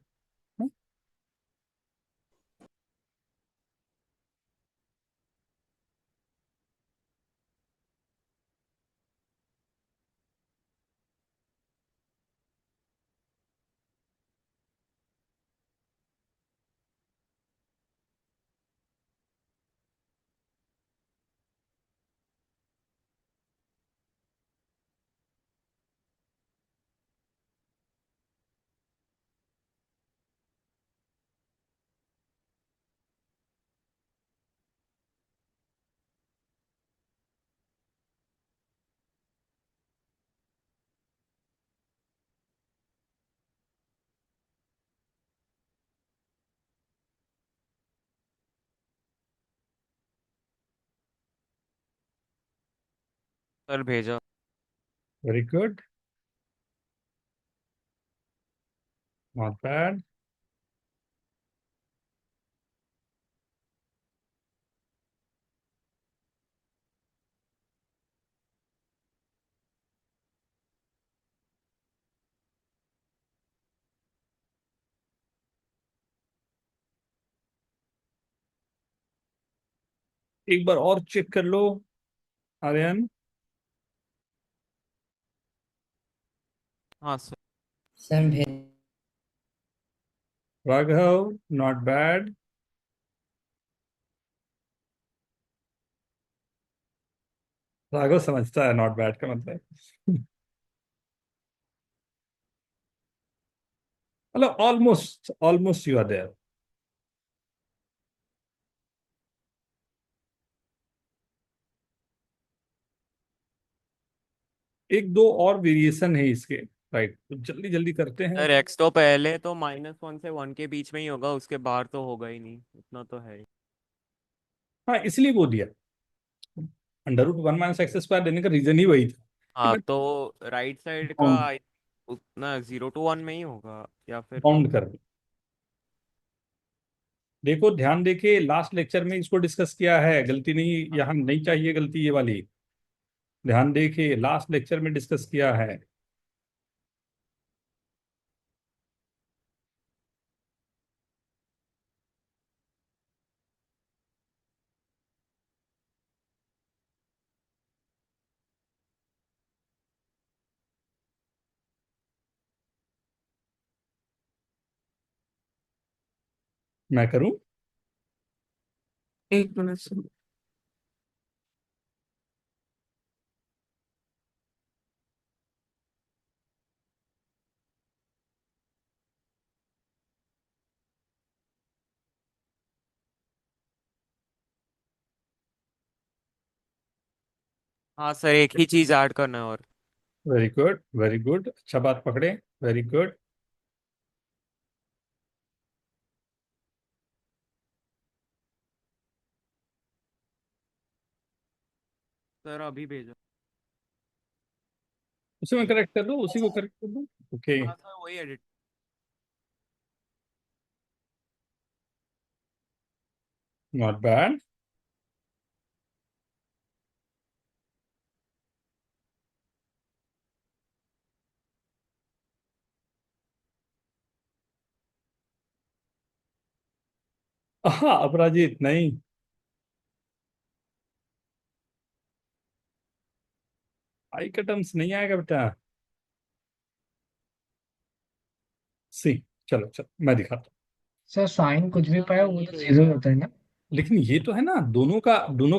सर भेजा। Very good, not bad. एक बार और चेक कर लो आर्यन। हाँ सर। सर भेज। Raghav, not bad. राघव समझता है नॉट बैड का मतलब। मतलब almost almost you are there. एक दो और वेरिएशन है इसके, राइट, तो जल्दी जल्दी करते हैं। सर एक्स तो पहले तो -1 से 1 के बीच में ही होगा, उसके बाहर तो होगा ही नहीं, इतना तो है ही। हाँ, इसलिए वो दिया, अंडर रूट 1 - x² देने का रीजन ही वही था कि हाँ मैं तो राइट साइड का बाउंड उतना 0 to 1 में ही होगा या फिर। बाउंड कर दूं। देखो ध्यान देके लास्ट लेक्चर में इसको डिस्कस किया है, गलती नहीं यहाँ नहीं चाहिए, गलती ये वाली। ध्यान देके लास्ट लेक्चर में डिस्कस किया है। मैं करूं? एक मिनट से। हाँ सर, एक ही चीज ऐड करना है और वेरी गुड, वेरी गुड, अच्छा बात पकड़े, वेरी गुड। सर अभी भेजो। उसी में करेक्ट कर दो, उसी को करेक्ट कर दो। ओके, हाँ सर, वही एडिट। Not bad. हाँ अपराजित नहीं, आई का टर्म्स नहीं आएगा बेटा। सी, चलो चलो मैं दिखाता हूँ। सर साइन कुछ भी सर पाए वो ये तो जीरो रहेगा। होता है ना? लेकिन ये तो है ना, दोनों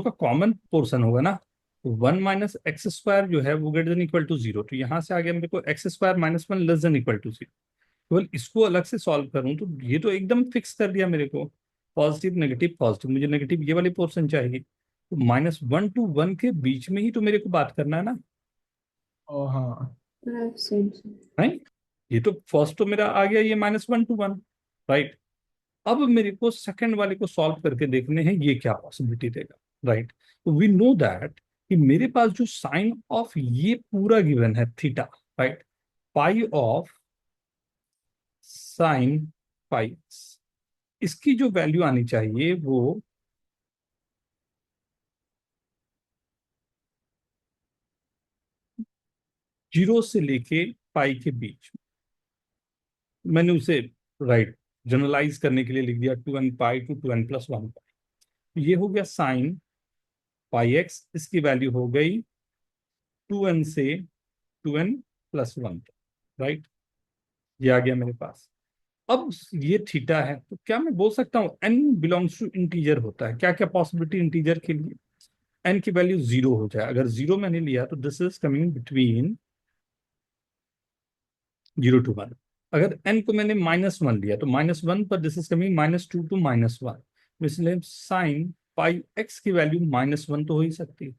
का कॉमन पोर्शन होगा ना। 1 - x² जो है वो ग्रेटर देन इक्वल टू 0, तो यहाँ से आगे मेरे को x² - 1 less than equal to 0। केवल इसको अलग से सॉल्व करूं तो ये तो एकदम फिक्स कर दिया मेरे को। पॉजिटिव नेगेटिव पॉजिटिव, मुझे नेगेटिव ये वाली पोर्शन चाहिए, तो -1 to 1 के बीच में ही तो मेरे को बात करना है ना। ओ हाँ। I've said so. नहीं, ये तो फर्स्ट तो मेरा आ गया ये -1 to 1, राइट। अब मेरे को सेकंड वाले को सॉल्व करके देखने हैं ये क्या पॉसिबिलिटी देगा, राइट। तो वी नो दैट कि मेरे पास जो साइन ऑफ ये पूरा गिवन है theta, right, pi of sine pi, इसकी जो वैल्यू आनी चाहिए वो 0 से लेके पाई के बीच। मैंने उसे, राइट, जनरलाइज करने के लिए लिख दिया 2n पाई टू 2n+1 पाई। ये हो गया साइन पाई एक्स, इसकी वैल्यू हो गई 2n से 2n+1, राइट। ये आ गया मेरे पास। अब ये थीटा है, तो क्या मैं बोल सकता हूँ n बिलोंग्स टू इंटीजर होता है? क्या क्या पॉसिबिलिटी इंटीजर के लिए? n की वैल्यू 0 हो जाए, अगर 0 मैंने लिया तो this is coming between 0 to 1। अगर n को मैंने -1 लिया तो -1 पर दिस इज कमिंग -2 to -1, इसलिए साइन पाई एक्स की वैल्यू -1 तो हो ही सकती है।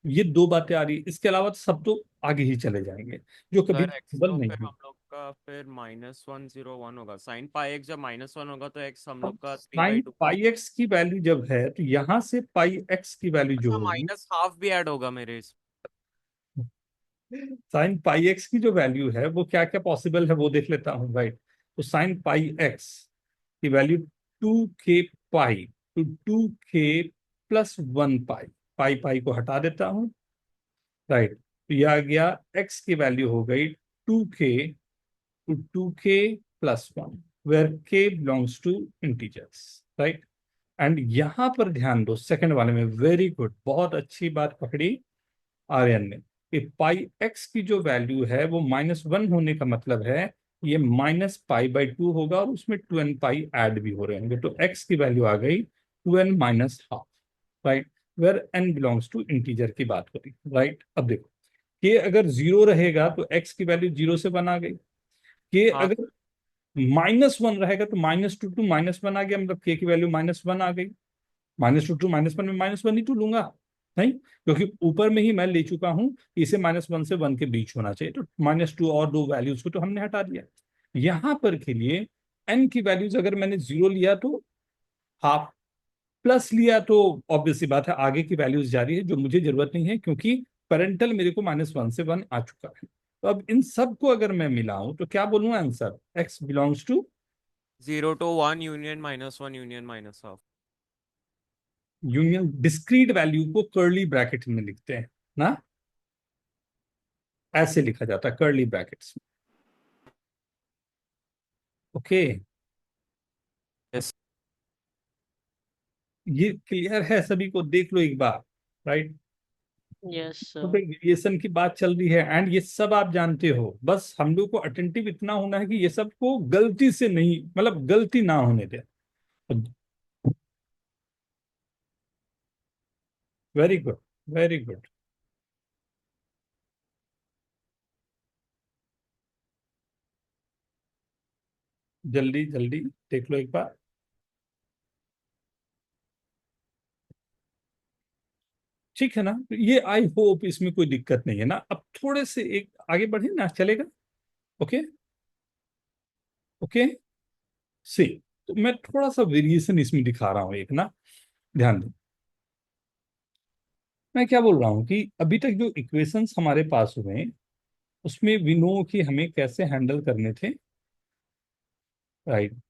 ये दो बातें आ रही है, इसके अलावा सब तो आगे ही चले जाएंगे जो कभी सर एक्स पॉसिबल तो नहीं फिर है। हम लोग का फिर -101 होगा। साइन पाई एक्स जब -1 होगा तो एक्स हम लोग का three by sine to pi x की वैल्यू जब है तो यहाँ से पाई एक्स की वैल्यू जो अच्छा, होगी, माइनस हाफ भी ऐड होगा मेरे इस। साइन पाई एक्स की जो वैल्यू है वो क्या क्या पॉसिबल है वो देख लेता हूँ, राइट। तो साइन पाई एक्स की value 2k pi to 2k+1 pi, pi pi को हटा देता हूँ, राइट। तो यह आ गया एक्स की वैल्यू हो गई 2k to 2k+1, where k belongs to integers, right. And यहां पर ध्यान दो सेकंड वाले में, वेरी गुड, बहुत अच्छी बात पकड़ी आर्यन ने, कि पाई एक्स की जो वैल्यू है वो -1 होने का मतलब है ये -π/2 होगा और उसमें 2n पाई ऐड भी हो रहे होंगे, तो एक्स की वैल्यू आ गई 2n - ½ right, where n belongs to integer की बात करी, राइट। अब देखो के अगर 0 रहेगा तो x की वैल्यू 0 से 1 आ गई, के हाँ अगर -1 रहेगा तो -2 to -1 आ गया, मतलब के की वैल्यू -1 आ गई। -2 to -1 में -1 ही तो लूंगा, नहीं, क्योंकि ऊपर में ही मैं ले चुका हूं कि इसे -1 से 1 के बीच होना चाहिए, तो -2 और दो वैल्यूज को तो हमने हटा दिया। यहां पर के लिए n की वैल्यूज अगर मैंने 0 लिया तो हाफ, प्लस लिया तो ऑब्वियस सी बात है आगे की वैल्यूज जारी है जो मुझे जरूरत नहीं है, क्योंकि पेरेंटल मेरे को -1 से 1 आ चुका है। तो अब इन सब को अगर मैं मिलाऊं तो क्या बोलूं answer, x belongs to 0 to 1 union -1 union -half. Union. Discrete value को कर्ली ब्रैकेट में लिखते हैं ना, ऐसे लिखा जाता है कर्ली ब्रैकेट्स में, ओके। यस। ये क्लियर है सभी को, देख लो एक बार, राइट। यस तो सर। वेरिएशन की बात चल रही है एंड ये सब आप जानते हो, बस हम लोग को अटेंटिव इतना होना है कि ये सब को गलती से नहीं, मतलब गलती ना होने दे। Very good, very good. जल्दी जल्दी देख लो एक बार। ठीक है ना? ये आई होप इसमें कोई दिक्कत नहीं है ना। अब थोड़े से एक आगे बढ़े ना, चलेगा? Okay okay. सी, तो मैं थोड़ा सा वेरिएशन इसमें दिखा रहा हूं एक ना, ध्यान दो। मैं क्या बोल रहा हूँ कि अभी तक जो इक्वेशंस हमारे पास हुए हैं उसमें वी नो कि हमें कैसे हैंडल करने थे, राइट?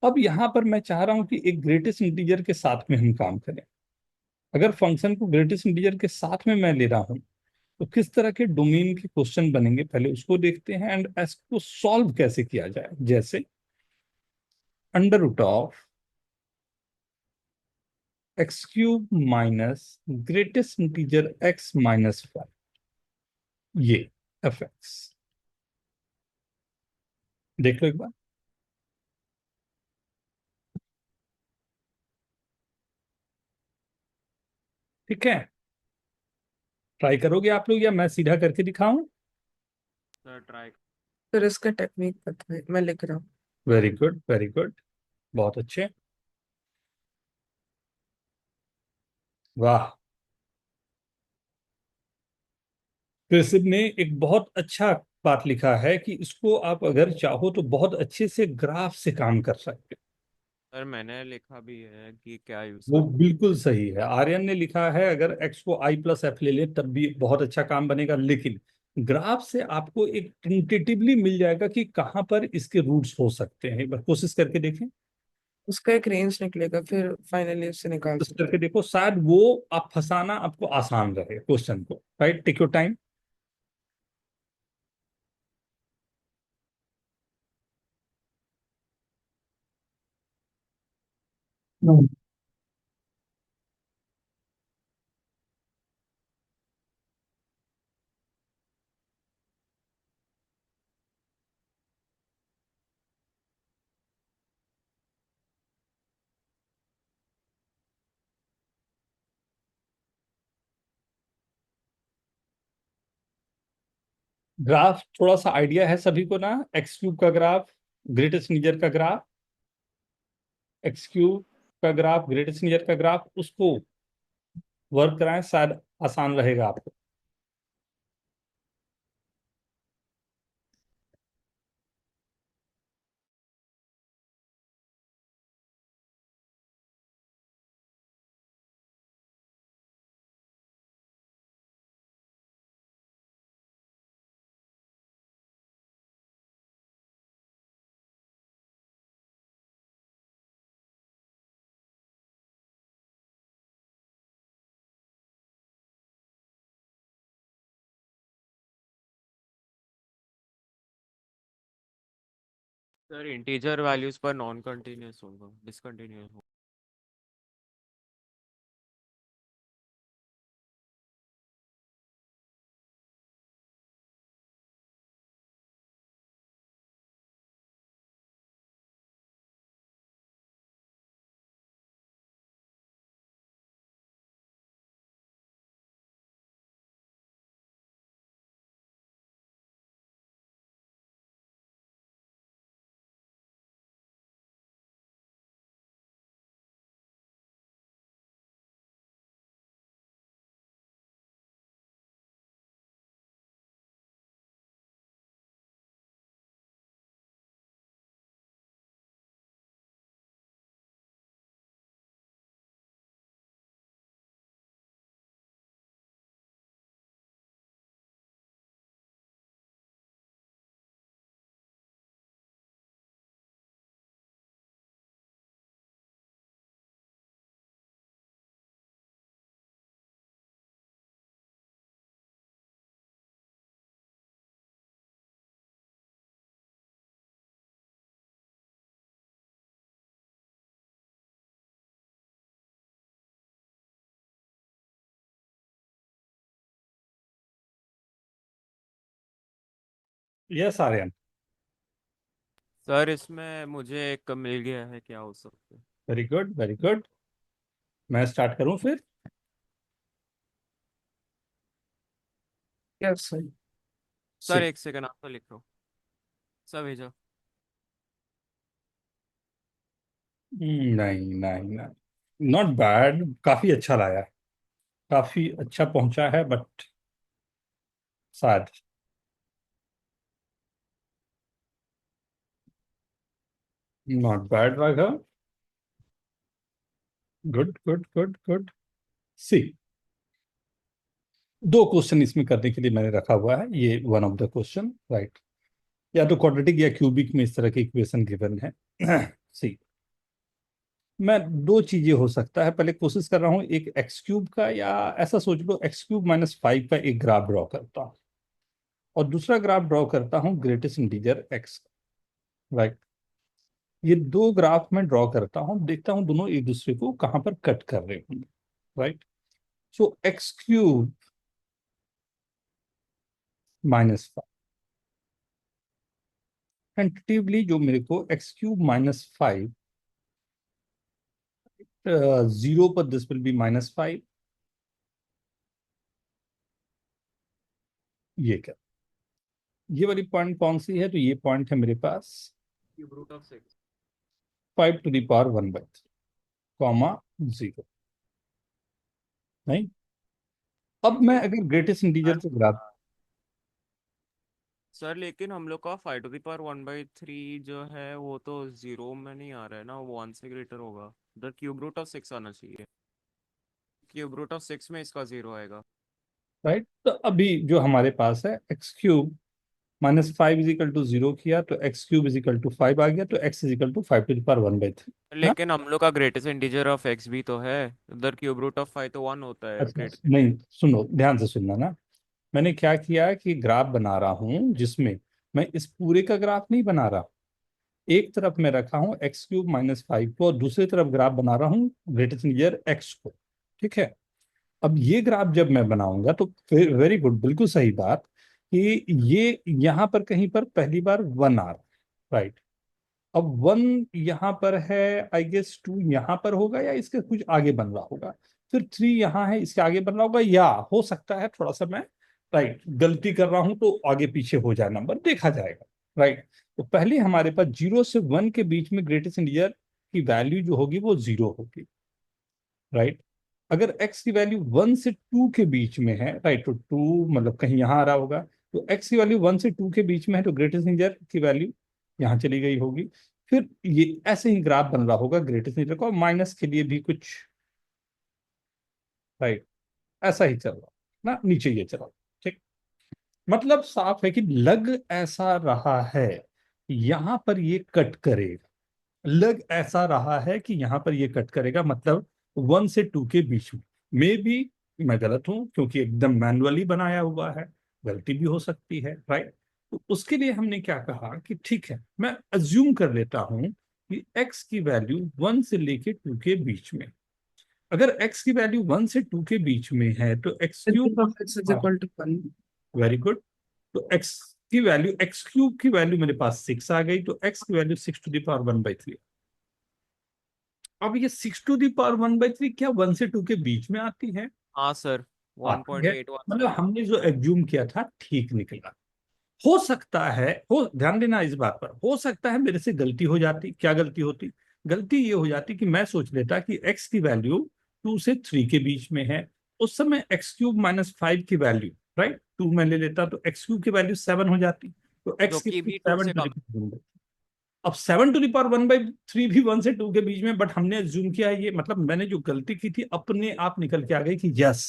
अब यहां पर मैं चाह रहा हूं कि एक ग्रेटेस्ट इंटीजर के साथ में हम काम करें। अगर फंक्शन को ग्रेटेस्ट इंटीजर के साथ में मैं ले रहा हूं तो किस तरह के डोमेन के क्वेश्चन बनेंगे, पहले उसको देखते हैं। एंड इसको सॉल्व कैसे किया जाए, जैसे under root of x cube minus greatest integer x minus 5, ये एफ एक्स। देख लो एक बार। ठीक है, ट्राई करोगे आप लोग या मैं सीधा करके दिखाऊं? Sir try. फिर इसका टेक्निक पता है, मैं लिख रहा हूँ। वेरी गुड वेरी गुड, बहुत अच्छे, वाह। कृषि ने एक बहुत अच्छा बात लिखा है कि इसको आप अगर चाहो तो बहुत अच्छे से ग्राफ से काम कर सकते हो। सर मैंने लिखा भी है कि क्या यूज वो कर। बिल्कुल सही है। आर्यन ने लिखा है अगर एक्स को आई प्लस एफ ले ले तब भी बहुत अच्छा काम बनेगा, लेकिन ग्राफ से आपको एक टेंटेटिवली मिल जाएगा कि कहाँ पर इसके रूट्स हो सकते हैं। एक बार कोशिश करके देखें, उसका एक रेंज निकलेगा, फिर फाइनली उससे निकाल कोशिश सकते करके हैं। देखो, शायद वो आप फंसाना आपको आसान रहे क्वेश्चन को। Right, take your time. Graph थोड़ा सा आइडिया है सभी को ना? एक्स क्यूब का ग्राफ, ग्रेटेस्ट इंटीजर का ग्राफ, एक्स क्यूब का ग्राफ, ग्रेटेस्ट इंटीजर का ग्राफ, उसको वर्क कराएं, शायद आसान रहेगा आपको। सर इंटीजर वैल्यूज पर नॉन कंटिन्यूस होगा, डिसकंटिन्यूस होगा। यस आर्यन। सर इसमें मुझे एक मिल गया है, क्या हो सकता है? Very good very good. मैं स्टार्ट करूं फिर? Yes sir. सर सी, एक सेकंड, आप तो लिख रहा हूँ। सर भेजा। नहीं नहीं नहीं, नॉट बैड, काफी अच्छा लाया है। काफी अच्छा पहुंचा है, बट शायद not bad Raghav. Good good good good. See, दो क्वेश्चन इसमें करने के लिए मैंने रखा हुआ है, ये one of the question, right. या तो क्वाड्रेटिक या क्यूबिक में इस तरह की इक्वेशन गिवन है। सी, मैं दो चीजें हो सकता है, पहले कोशिश कर रहा हूं एक एक्स क्यूब का, या ऐसा सोच लो एक्स क्यूब -5 का एक ग्राफ ड्रॉ करता हूं, और दूसरा ग्राफ ड्रॉ करता हूं ग्रेटेस्ट इंटीजर एक्स का, राइट। ये दो ग्राफ में ड्रॉ करता हूं, देखता हूं दोनों एक दूसरे को कहां पर कट कर रहे होंगे, राइट। सो एक्स क्यूब -5, टेंटेटिवली जो मेरे को एक्स क्यूब -5, 0 पर दिस विल बी -5, ये क्या, ये वाली पॉइंट कौन सी है, तो ये पॉइंट है मेरे पास क्यूब रूट ऑफ 6 5⁻⁻⁻, कॉमा 0, नहीं। अब मैं अगर ग्रेटेस्ट इंटीजर को ग्राफ, सर लेकिन हम लोग का 5⁻⁻⁻³ जो है वो तो 0 में नहीं आ रहा है ना, वो 1 से ग्रेटर होगा। द क्यूब रूट ऑफ 6 आना चाहिए। क्यूब रूट ऑफ 6 में इसका 0 आएगा। राइट। तो अभी जो हमारे पास है एक्स क्यूब -5 0 किया, तो एक्स क्यूब 5 आ गया, तो x 5⁻⁻⁻³ ना। लेकिन हम लोग का ग्रेटेस्ट इंटीजर ऑफ x भी तो है। उधर क्यूब रूट ऑफ 5 तो 1 होता है अच्छा, ग्रेटेस्ट। नहीं सुनो, ध्यान से सुनना ना। मैंने क्या किया कि ग्राफ बना रहा हूं जिसमें मैं इस पूरे का ग्राफ नहीं बना रहा, एक तरफ मैं रखा हूं एक्स क्यूब -5 को, और दूसरी तरफ ग्राफ बना रहा हूं ग्रेटेस्ट इंटीजर x को, ठीक है। अब ये ग्राफ जब मैं बनाऊंगा तो फिर वेरी गुड, बिल्कुल सही बात, कि ये यहां पर कहीं पर पहली बार 1 आ रहा है, राइट। अब 1 यहां पर है, आई गेस 2 यहां पर होगा, या इसके कुछ आगे बन रहा होगा, फिर 3 यहां है इसके आगे बन रहा होगा, या हो सकता है थोड़ा सा मैं, राइट, गलती कर रहा हूं तो आगे पीछे हो जाए नंबर, देखा जाएगा, राइट। तो पहले हमारे पास 0 से 1 के बीच में ग्रेटेस्ट इंटीजर की वैल्यू जो होगी वो 0 होगी, राइट। अगर x की वैल्यू 1 से 2 के बीच में है, राइट, तो 2 मतलब कहीं यहाँ आ रहा होगा, तो x की वैल्यू 1 से 2 के बीच में है, तो ग्रेटेस्ट इंटीजर की वैल्यू यहाँ चली गई होगी। फिर ये ऐसे ही ग्राफ बन रहा होगा ग्रेटेस्ट इंटीजर का, और माइनस के लिए भी कुछ, राइट, ऐसा ही चल रहा ना, नीचे ये चला, ठीक। मतलब साफ है कि लग ऐसा रहा है यहां पर ये कट करेगा, लग ऐसा रहा है कि यहां पर ये कट करेगा, मतलब 1 से 2 के बीच में। मे बी मैं गलत हूं, क्योंकि एकदम मैनुअली बनाया हुआ है, गलती भी हो सकती है, राइट। तो उसके लिए हमने क्या कहा कि ठीक है, मैं अज्यूम कर लेता हूं कि x की वैल्यू 1 से लेके 2 के बीच में, अगर x की वैल्यू 1 से 2 के बीच में है तो x cube, of x is equal to 1. Very good. तो x की वैल्यू, x क्यूब की वैल्यू मेरे पास 6 आ गई, तो x की वैल्यू 6⁻⁻⁻3। अब ये 6⁻⁻⁻3 क्या 1 से 2 के बीच में आती है? हाँ सर, आती है। 1.815। मतलब हमने जो एज्यूम किया था ठीक निकला। हो सकता है, हो ध्यान देना इस बात पर, हो सकता है मेरे से गलती हो जाती। क्या गलती होती? गलती ये हो जाती कि मैं सोच लेता कि x की वैल्यू 2 से 3 के बीच में है, उस समय x क्यूब -5 की वैल्यू, राइट, 2 मैं ले लेता तो x क्यूब की वैल्यू 7 हो जाती, तो जो x की कि भी 2 7 से कम। अब 7⁻⁻3 भी 1 से 2 के बीच में, बट हमने अज्यूम किया है ये, मतलब मैंने जो गलती की थी अपने आप निकल के आ गई कि यस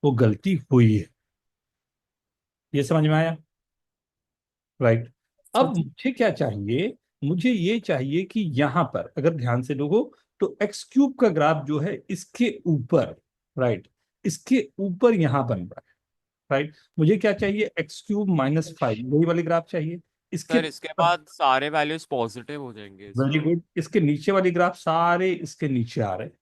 वो गलती हुई है। ये समझ में आया, राइट। अब मुझे क्या चाहिए? मुझे ये चाहिए कि यहां पर अगर ध्यान से लोगो, तो एक्स क्यूब का ग्राफ जो है इसके ऊपर, राइट, इसके ऊपर यहां बन रहा है, राइट। मुझे क्या चाहिए? एक्स क्यूब -5, वही वाली ग्राफ चाहिए। इसके सर इसके बाद सारे वैल्यूज पॉजिटिव हो जाएंगे वेरी इसमें। गुड, इसके नीचे वाली ग्राफ सारे इसके नीचे आ रहे हैं।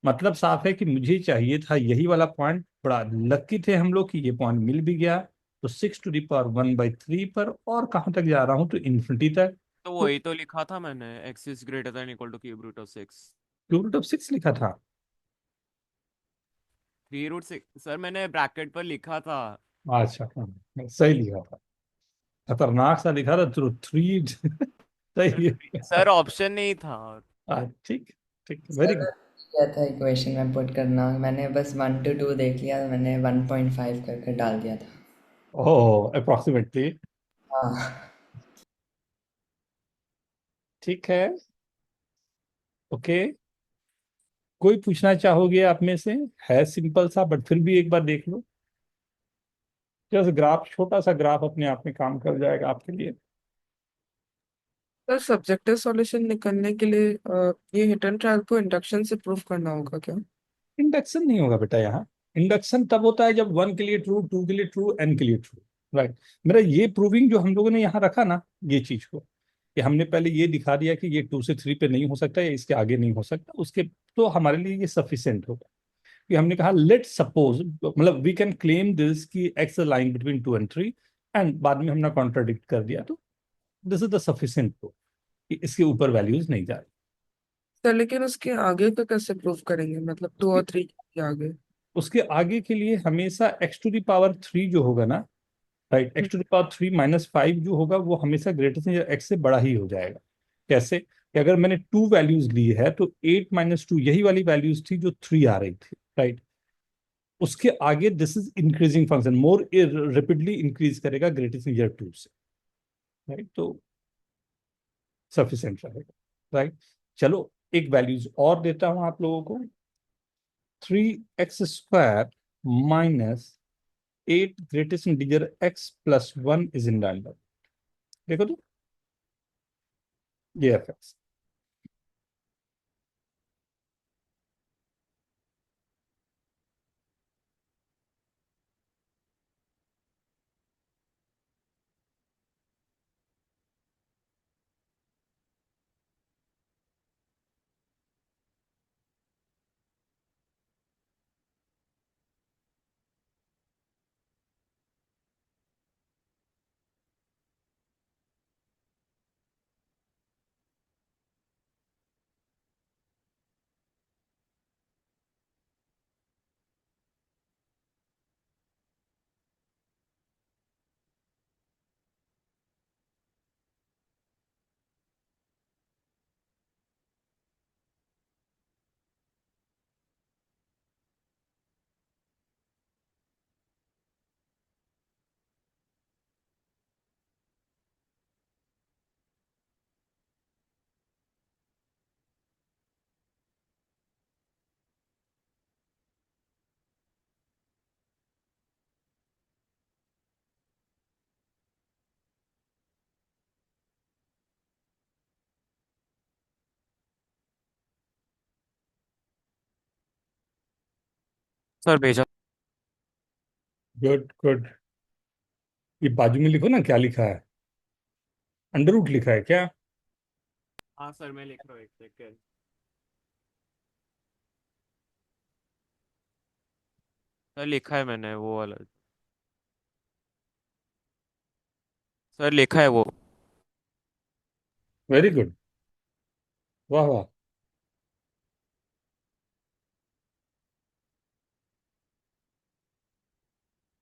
मतलब साफ है कि मुझे चाहिए था यही वाला पॉइंट, बड़ा लक्की थे हम लोग कि ये पॉइंट मिल भी गया। तो 6⁻⁻⁻3 पर, और कहां तक जा रहा हूं? तो इन्फिनिटी तक। तो तो वही तो लिखा था मैंने, x is greater than equal to cube root of 6। √6 लिखा था। 3√6 सर, मैंने ब्रैकेट पर लिखा था। अच्छा, हाँ, सही लिखा था, खतरनाक सा लिखा था, 3। सही है। सर ऑप्शन नहीं था। ठीक, ठीक, वेरी गुड। किया था इक्वेशन में पुट करना, मैंने बस 1 to 2 देख लिया, मैंने 1.5 करके डाल दिया था। ओह, अप्रोक्सीमेटली। हाँ। ठीक है, ओके। कोई पूछना चाहोगे आप में से? है सिंपल सा, बट फिर भी एक बार देख लो। जैसे ग्राफ, छोटा सा ग्राफ अपने आप में काम कर जाएगा आपके लिए। सर सब्जेक्टिव सॉल्यूशन निकालने के लिए ये हिट एंड ट्रायल को इंडक्शन से प्रूफ करना होगा क्या? इंडक्शन नहीं होगा बेटा यहाँ। इंडक्शन तब होता है जब 1 के लिए ट्रू, 2 के लिए ट्रू, n के लिए ट्रू। राइट। मेरा ये प्रूविंग जो हम लोगों ने यहाँ रखा ना, ये चीज को, कि हमने पहले ये दिखा दिया कि ये 2 से 3 पे नहीं हो सकता या इसके आगे नहीं हो सकता, उसके तो हमारे लिए ये सफिशियंट होगा। कि हमने कहा लेट सपोज, मतलब वी कैन क्लेम दिस की x line between 2 and 3, and बाद में हमने कॉन्ट्राडिक्ट कर दिया, तो this is the sufficient proof कि इसके ऊपर वैल्यूज नहीं जा रही। सर लेकिन उसके आगे का कैसे प्रूफ करेंगे, मतलब 2 और 3 के आगे? उसके आगे के लिए हमेशा x⁻³ जो होगा ना, राइट, x⁻³ - 5 जो होगा वो हमेशा ग्रेटर देन x से बड़ा ही हो जाएगा। कैसे? कि अगर मैंने 2 वैल्यूज ली है तो 8 - 2 यही वाली वैल्यूज थी जो 3 आ रही थी, राइट। उसके आगे this is increasing function, more rapidly increase करेगा ग्रेटर देन 2 से, राइट। तो सफिशिएंट रहेगा, राइट। चलो एक वैल्यूज और देता हूं आप लोगों को। 3x² - 8 greatest integer x+1 is in random. देखो तो, ये fx। सर भेजा। Good good. ये बाजू में लिखो ना क्या लिखा है, अंडर रूट लिखा है क्या? हाँ सर मैं लिख रहा हूँ, एक सेकेंड। सर लिखा है मैंने वो वाला। सर लिखा है वो। वेरी गुड, वाह वाह।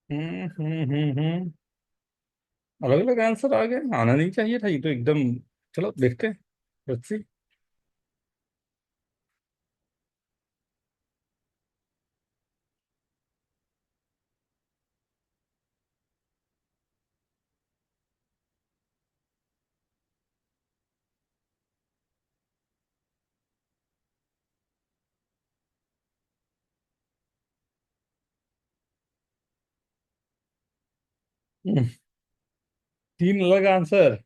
हम्म। अलग अलग आंसर आ गए, आना नहीं चाहिए था ये तो एकदम। चलो देखते हैं, लेट्स सी। हम्म, 3 अलग आंसर।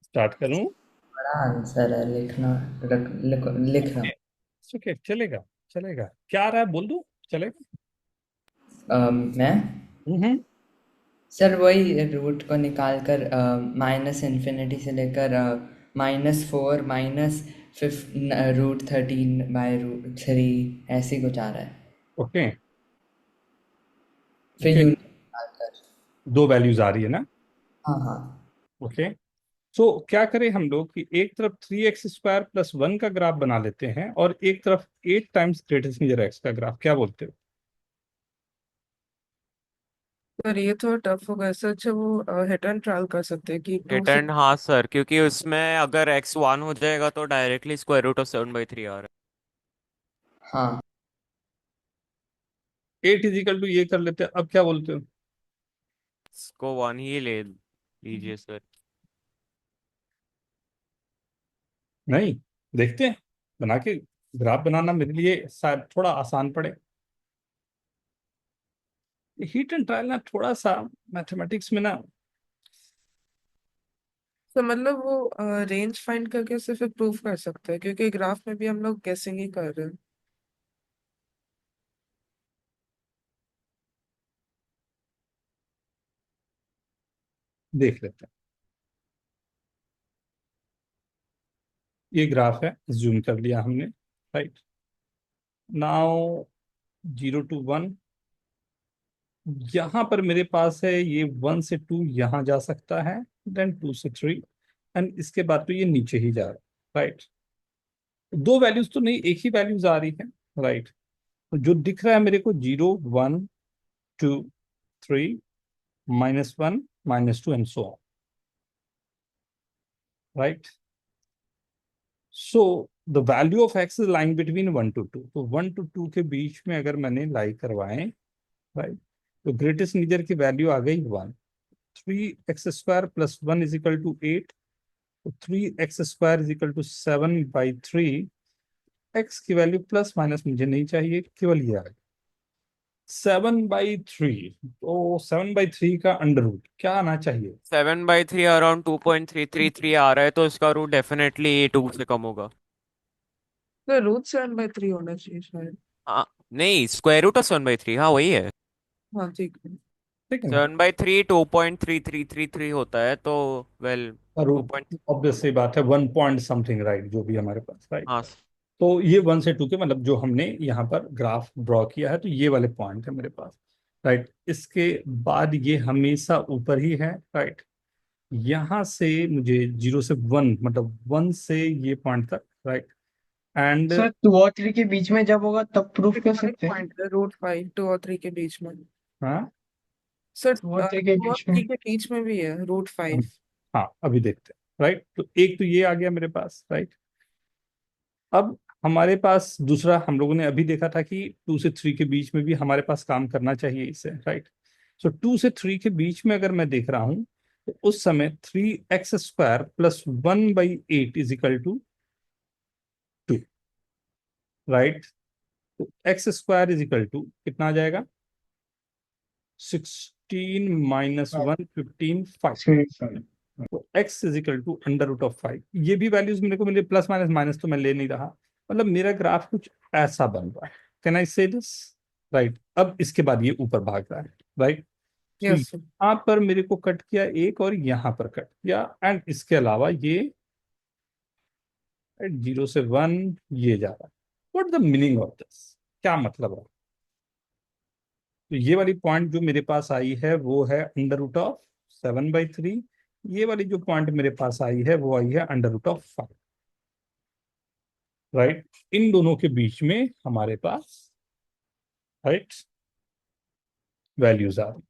स्टार्ट करूं? बड़ा आंसर है, लिखना लिख रहा ओके, ओके, चलेगा चलेगा। क्या आ रहा है बोल दो, चलेगा। हूँ। मैं हम्म। सर वही रूट को निकाल कर -∞ से लेकर -4 -√13/√3 ऐसे ही कुछ आ रहा है, ओके फिर ओके, यूनिट निकाल कर। 2 वैल्यूज आ रही है ना? हाँ हाँ। ओके, सो क्या करें हम लोग कि एक तरफ 3x² + 1 का ग्राफ बना लेते हैं और एक तरफ 8 टाइम्स ग्रेटेस्ट नियर x का ग्राफ, क्या बोलते हो? सर ये थोड़ा टफ होगा, ऐसा अच्छा वो हिट एंड ट्रायल कर सकते हैं कि 2 हिट से। एंड हाँ सर, क्योंकि उसमें अगर x1 हो जाएगा तो डायरेक्टली √7/3 आ रहा है। हाँ 8 इजिकल टू ये कर लेते हैं, अब क्या बोलते हो? इसको 1 ही ले लीजिए सर। नहीं, देखते हैं बना के। ग्राफ बनाना मेरे लिए शायद थोड़ा आसान पड़े। हीट एंड ट्रायल ना थोड़ा सा मैथमेटिक्स में ना, तो मतलब वो रेंज फाइंड करके सिर्फ प्रूव कर सकते हैं, क्योंकि ग्राफ में भी हम लोग गेसिंग ही कर रहे हैं। देख लेते हैं। ये ग्राफ है, जूम कर लिया हमने, राइट। नाउ 0 to 1, यहां पर मेरे पास है ये 1 से 2 यहां जा सकता है, देन 2 से 3, एंड इसके बाद तो ये नीचे ही जा रहा है, राइट। दो वैल्यूज तो नहीं, एक ही वैल्यूज आ रही है, राइट। तो जो दिख रहा है मेरे को 0 1 2 3 -1 -2 and so on, right. So the value of x is lying between 1 to 2, तो 1 to 2 के बीच में अगर मैंने लाई करवाएं, राइट, तो ग्रेटेस्ट इंटीजर की वैल्यू आ गई 1। 3x² + 1 = 8, तो 3x² = 7/3। x की वैल्यू प्लस माइनस मुझे नहीं चाहिए, केवल ये आ गया 7/3। तो 7/3 का अंडर रूट क्या आना चाहिए? 7/3 अराउंड 2.333 आ रहा है, तो इसका रूट डेफिनेटली 2 से कम होगा। तो √7/3 होना चाहिए शायद। हाँ, नहीं, √7/3, हाँ वही है। हाँ ठीक है। ठीक है ना? 7/3 2.3333 होता है, तो वेल और टू पॉइंट ऑब्वियस सी बात है 1 पॉइंट समथिंग, राइट, जो भी हमारे पास, राइट। हाँ तो ये 1 से 2 के मतलब जो हमने यहाँ पर ग्राफ ड्रॉ किया है, तो ये वाले पॉइंट है मेरे पास, राइट। इसके बाद ये हमेशा ऊपर ही है, राइट। यहाँ से मुझे 0 से 1 मतलब 1 से ये पॉइंट तक, राइट, एंड सर 2 और 3 के बीच में जब होगा तब प्रूफ कर सकते हैं। पॉइंट है √5 2 और 3 के बीच में। हाँ सर 2 और 3 के 2 और बीच में। 3 के बीच में भी है √5। हाँ अभी देखते हैं, राइट। तो एक तो ये आ गया मेरे पास, राइट। अब हमारे पास दूसरा, हम लोगों ने अभी देखा था कि 2 से 3 के बीच में भी हमारे पास काम करना चाहिए इससे, राइट। सो 2 से 3 के बीच में अगर मैं देख रहा हूं, तो उस समय 3x² + 1/8 = 2, राइट। तो x² कितना आ जाएगा? 16 -1 15 5। तो x = √5। ये भी वैल्यूज मेरे को मिले, प्लस माइनस माइनस तो मैं ले नहीं रहा, मतलब मेरा ग्राफ कुछ ऐसा बन रहा है। कैन आई से दिस? राइट। अब इसके बाद ये ऊपर भाग रहा है, राइट। तो यस सर। यहाँ पर मेरे को कट किया एक, और यहाँ पर कट किया, एंड इसके अलावा ये 0 से 1 ये जा रहा है। What the meaning of this? क्या मतलब है? तो ये वाली पॉइंट जो मेरे पास आई है वो है √7/3। ये वाली जो पॉइंट मेरे पास आई है वो आई है √5, राइट। इन दोनों के बीच में हमारे पास, राइट, वैल्यूज आ रही।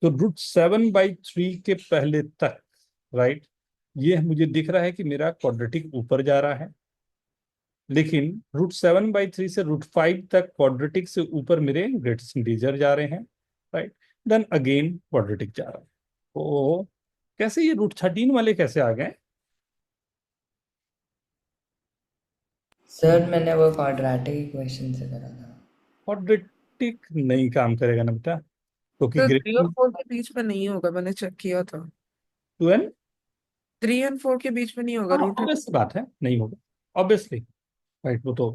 तो √7/3 के पहले तक, राइट, ये मुझे दिख रहा है कि मेरा क्वाड्रेटिक ऊपर जा रहा है, लेकिन √7/3 से √5 तक क्वाड्रेटिक से ऊपर मेरे ग्रेटेस्ट इंटीजर जा रहे हैं, राइट। देन अगेन क्वाड्रेटिक जा रहा है। तो कैसे ये √13 वाले कैसे आ गए? सर मैंने वो क्वाड्रेटिक इक्वेशन से करा था। क्वाड्रेटिक नहीं काम करेगा ना बेटा, क्योंकि तो 3 और ग्रेटेस्ट 4 के बीच में नहीं होगा, मैंने चेक किया था। 2n, 3 और 4 के बीच में नहीं होगा हाँ रूट। ऑब्वियस बात है नहीं होगा, ऑब्वियसली, राइट। वो तो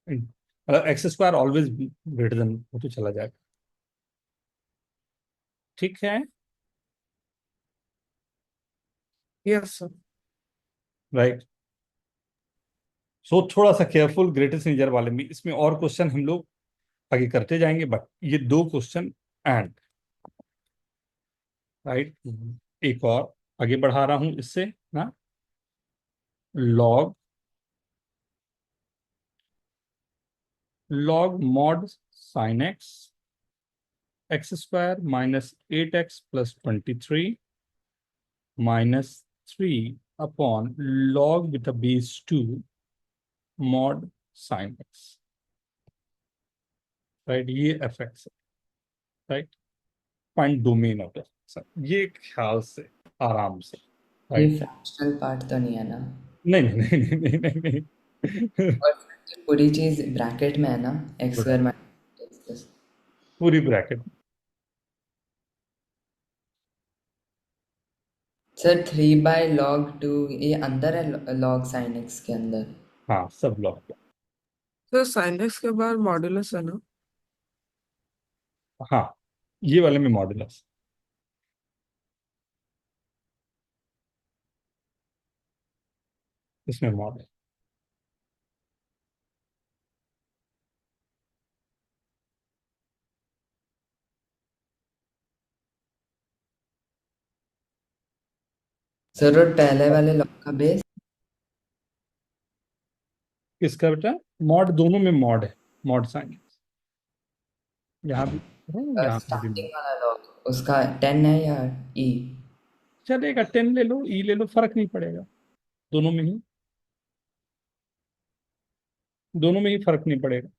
मतलब x² ऑलवेज ग्रेटर देन, वो तो चला जाएगा, ठीक है, यस सर। राइट। सो थोड़ा सा केयरफुल ग्रेटेस्ट इंटीजर वाले में, इसमें और क्वेश्चन हम लोग आगे करते जाएंगे, बट ये दो क्वेश्चन एंड राइट। एक और आगे बढ़ा रहा हूं इससे ना, log mod sin x square minus 8x plus 23 minus 3 upon log with a base 2 mod sin x, right. ये एफ एक्स है, right. Find domain of the, ये ख्याल से आराम से, ये राइट। फ्रैक्शनल पार्ट तो नहीं है ना? नहीं नहीं नहीं नहीं नहीं नहीं, नहीं। और फिर पूरी चीज ब्रैकेट में है ना, एक्स स्क्वायर माइनस। पूरी ब्रैकेट। सर 3/log 2 ये अंदर है log sin x के अंदर। हाँ, सब लॉग। सर sin x के बाद मॉड्यूलस है ना? हाँ, ये वाले में मॉडुलस, इसमें मॉडल। सर और पहले वाले log का बेस किसका बेटा? मॉड, दोनों में मॉड है, मॉड साइन। यहाँ भी है, यहाँ पे भी स्टार्टिंग मॉड। वाला log उसका 10 है या e? चलेगा, 10 ले लो, ई ले लो, फर्क नहीं पड़ेगा, दोनों में ही, दोनों में ही फर्क नहीं पड़ेगा।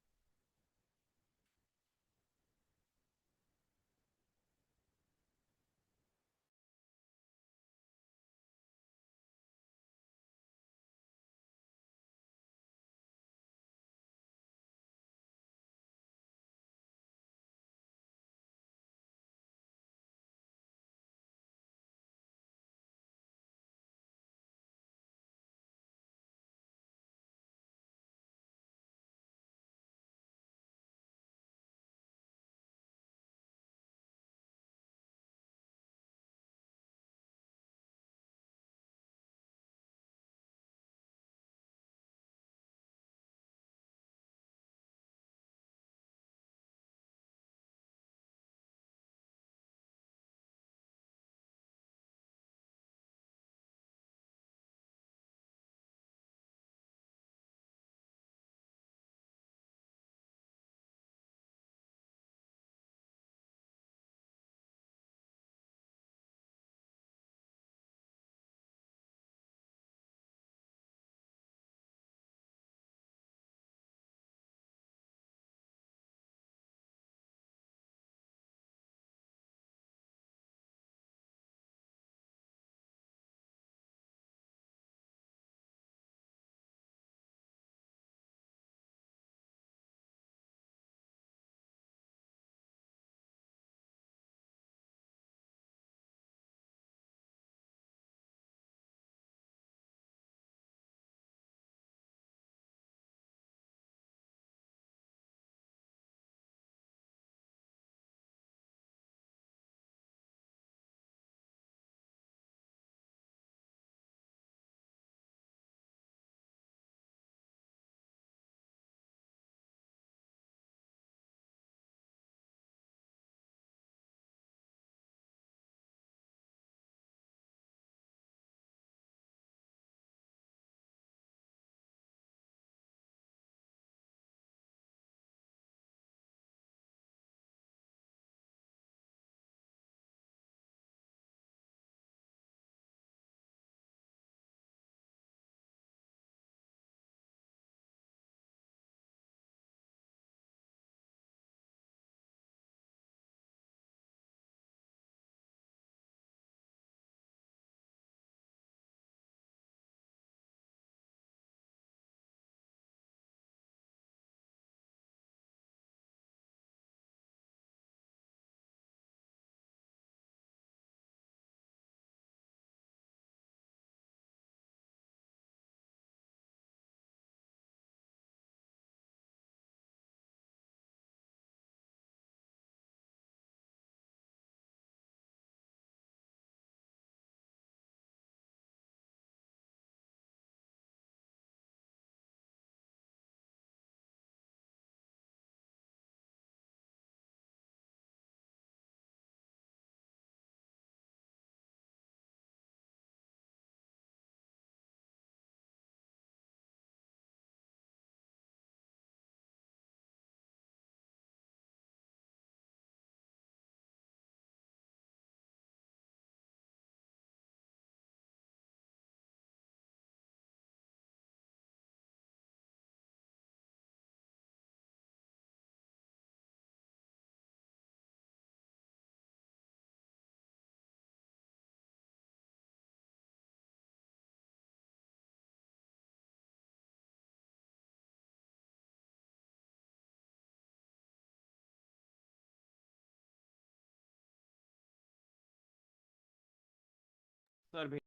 सर भेज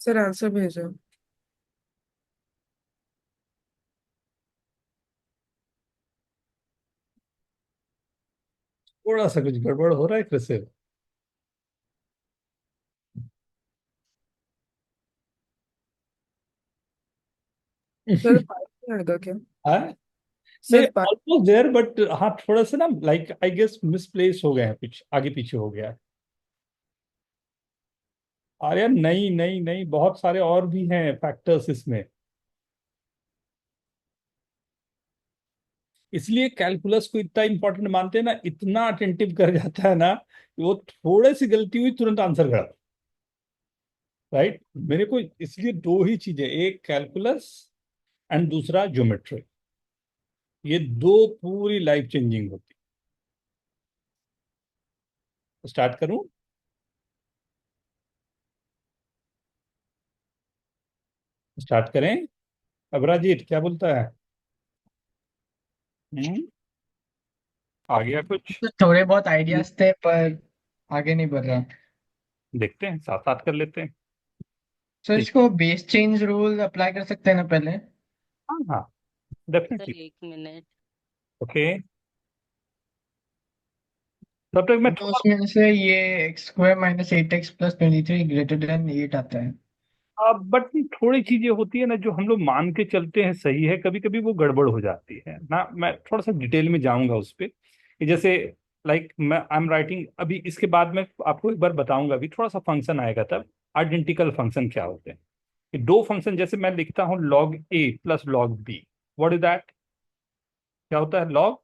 सर आंसर भेजो। थोड़ा सा कुछ गड़बड़ हो रहा है फिर से। सर 5 आएगा क्या? हाँ, नहीं, सर 5। ऑलमोस्ट देयर, बट हाँ थोड़ा सा ना, लाइक आई गेस मिसप्लेस हो गए हैं, कुछ आगे पीछे हो गया है। अरे यार नहीं नहीं नहीं, बहुत सारे और भी हैं फैक्टर्स इसमें। इसलिए कैलकुलस को इतना इंपॉर्टेंट मानते हैं ना, इतना अटेंटिव कर जाता है ना कि वो थोड़े सी गलती हुई तुरंत आंसर गलत। राइट, मेरे को इसलिए दो ही चीजें, एक कैलकुलस एंड दूसरा ज्योमेट्री, ये दो पूरी लाइफ चेंजिंग होती। स्टार्ट करूं? स्टार्ट करें? अबराजीत क्या बोलता है? हम्म, आ गया कुछ? तो थोड़े बहुत आइडियाज थे पर आगे नहीं बढ़ रहा। देखते हैं, साथ साथ कर लेते हैं। सो ठीक। इसको बेस चेंज रूल अप्लाई कर सकते हैं ना पहले? हाँ हाँ, सर डेफिनेटली। 1 मिनट। ओके, तब तक मैं तो थोड़ा। उसमें से ये x² - 8x + 23 > 8 आता है। बट थोड़ी चीजें होती है ना जो हम लोग मान के चलते हैं सही है, कभी कभी वो गड़बड़ हो जाती है ना। मैं थोड़ा सा डिटेल में जाऊंगा उस पे कि जैसे, लाइक मैं आई एम राइटिंग अभी, इसके बाद मैं आपको एक बार बताऊंगा, अभी थोड़ा सा फंक्शन आएगा तब आइडेंटिकल फंक्शन क्या होते हैं। कि दो फंक्शन जैसे मैं लिखता हूँ log a + log b, what is that? क्या होता है? log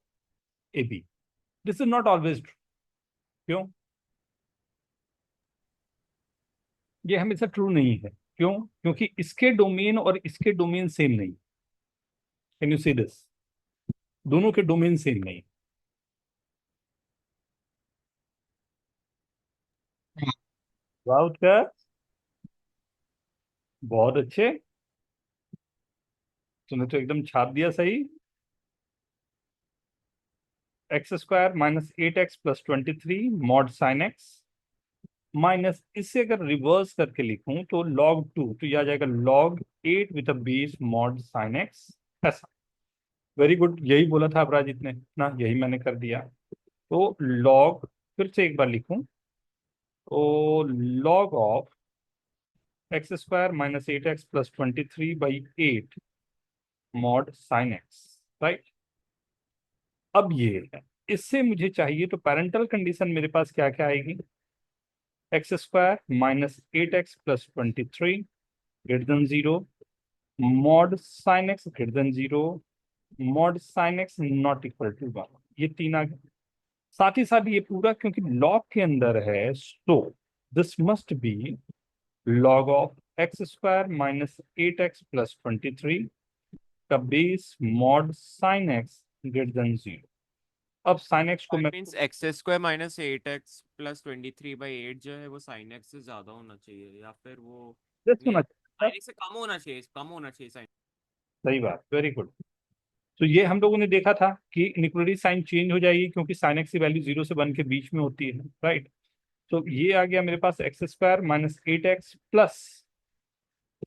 ab। This is not always true. क्यों? ये हमेशा ट्रू नहीं है। क्यों? क्योंकि इसके डोमेन और इसके डोमेन सेम नहीं। Can you see this? दोनों के डोमेन सेम नहीं। वाह उत्कर, बहुत अच्छे, तूने तो एकदम छाप दिया सही। x² - 8x + 23 mod sin x minus, इससे अगर रिवर्स करके लिखूं तो log 2, तो यह आ जाएगा log 8 with a base mod sin x। ऐसा। वेरी गुड, यही बोला था अपराजित ने ना, यही मैंने कर दिया। तो log, फिर से एक बार लिखूं तो log of x² - 8x + 23/8 mod sin x, right. अब ये है, इससे मुझे चाहिए तो पैरेंटल कंडीशन मेरे पास क्या क्या आएगी? x² - 8x + 23 > 0, mod sin x < 0, mod sin x not equal to 1। ये तीन आ गए। साथ ही साथ ये पूरा क्योंकि लॉग के अंदर है, so this must B log of x² - 8x + 23 का बेस mod sin x < 0। अब sin x को मैं मीन्स x² - 8x + 23/8 जो है वो sin x से ज्यादा होना चाहिए, या फिर वो this नहीं, होना चाहिए। sin x से कम होना चाहिए, कम होना चाहिए sin। सही बात, वेरी गुड। तो ये हम लोगों ने देखा था कि इनइक्वालिटी साइन चेंज हो जाएगी क्योंकि sin x की वैल्यू 0 से 1 के बीच में होती है, राइट। तो ये आ गया मेरे पास x² - 8x +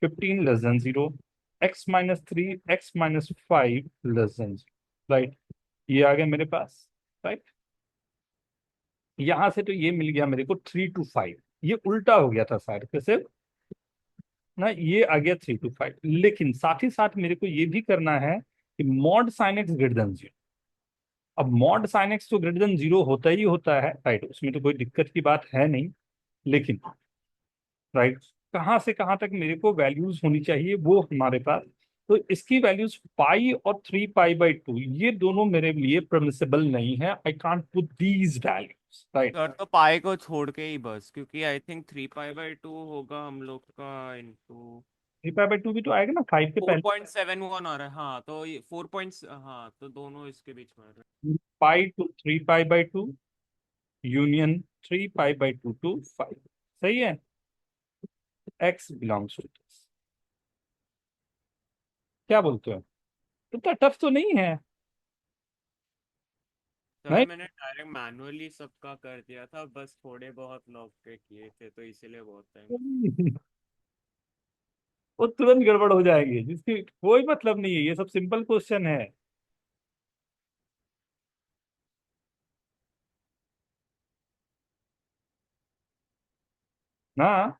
15 < 0, x - 3 x - 5 < 0, right. ये आ गया मेरे पास, राइट। यहां से तो ये मिल गया मेरे को 3 to 5। ये उल्टा हो गया था शायद, कैसे ना, ये आ गया 3 to 5, लेकिन साथ ही साथ मेरे को ये भी करना है कि mod sin x < 0। अब mod sin x तो < 0 होता ही होता है, राइट, उसमें तो कोई दिक्कत की बात है नहीं। लेकिन राइट, कहाँ से कहाँ तक मेरे को वैल्यूज होनी चाहिए वो हमारे पास तो इसकी वैल्यूज पाई और 3 पाई/2 ये दोनों मेरे लिए परमिसिबल नहीं है। I can't put these values, right. Sir तो पाई को छोड़ के ही बस, क्योंकि आई थिंक 3 पाई/2 होगा हम लोग का इनटू 3 पाई/2 भी तो आएगा ना 5 के पहले। 4.71 आ रहा है। हाँ तो ये 4 पॉइंट्स, हाँ तो दोनों इसके बीच में आ रहा पाई टू 3 पाई/2 यूनियन 3 पाई/2 टू 5। सही है। X belongs to this. क्या बोलते हो? इतना टफ तो नहीं है। है। सर नहीं। मैंने डायरेक्ट मैनुअली सबका कर दिया था, बस थोड़े बहुत लोग के किए थे तो इसीलिए बहुत टाइम। वो तुरंत गड़बड़ हो जाएगी, जिसकी कोई मतलब नहीं है। ये सब सिंपल क्वेश्चन है ना।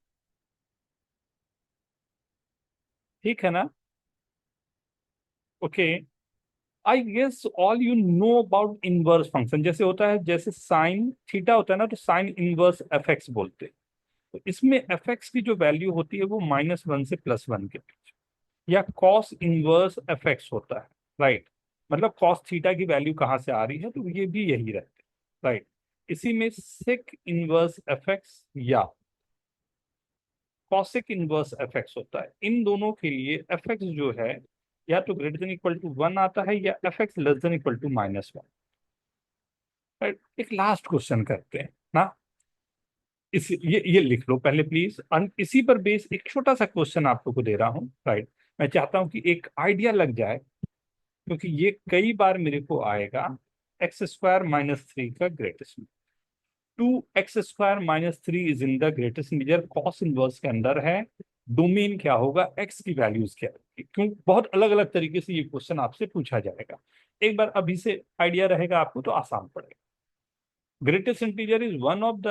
ठीक है ना? Okay. I guess all you know about inverse function. जैसे होता है, जैसे साइन थीटा होता है ना, तो साइन इनवर्स एफ एक्स बोलते हैं। तो इसमें एफ एक्स की जो वैल्यू होती है वो -1 से +1 के बीच, या कॉस इनवर्स एफ एक्स होता है, राइट। मतलब कॉस थीटा की वैल्यू कहाँ से आ रही है, तो ये भी यही रहते हैं, राइट। इसी में सेक इनवर्स एफ एक्स या कॉसेक इनवर्स एफ एक्स होता है। इन दोनों के लिए एफ एक्स जो है या तो ग्रेटर देन इक्वल टू 1 आता है, या F x less than equal to -1, right. एक लास्ट क्वेश्चन करते हैं ना। ये लिख लो पहले प्लीज। इसी पर बेस एक छोटा सा क्वेश्चन आप लोग को दे रहा हूँ, राइट। मैं चाहता हूँ कि एक आइडिया लग जाए, क्योंकि ये कई बार मेरे को आएगा। x² - 3 का greatest, 2x² - 3 is in the greatest integer, cos inverse के अंदर है। डोमेन क्या होगा, x की वैल्यूज क्या होगी? क्यों बहुत अलग अलग तरीके से ये क्वेश्चन आपसे पूछा जाएगा। एक बार अभी से आइडिया रहेगा आपको तो आसान पड़ेगा। Greatest integer is one of the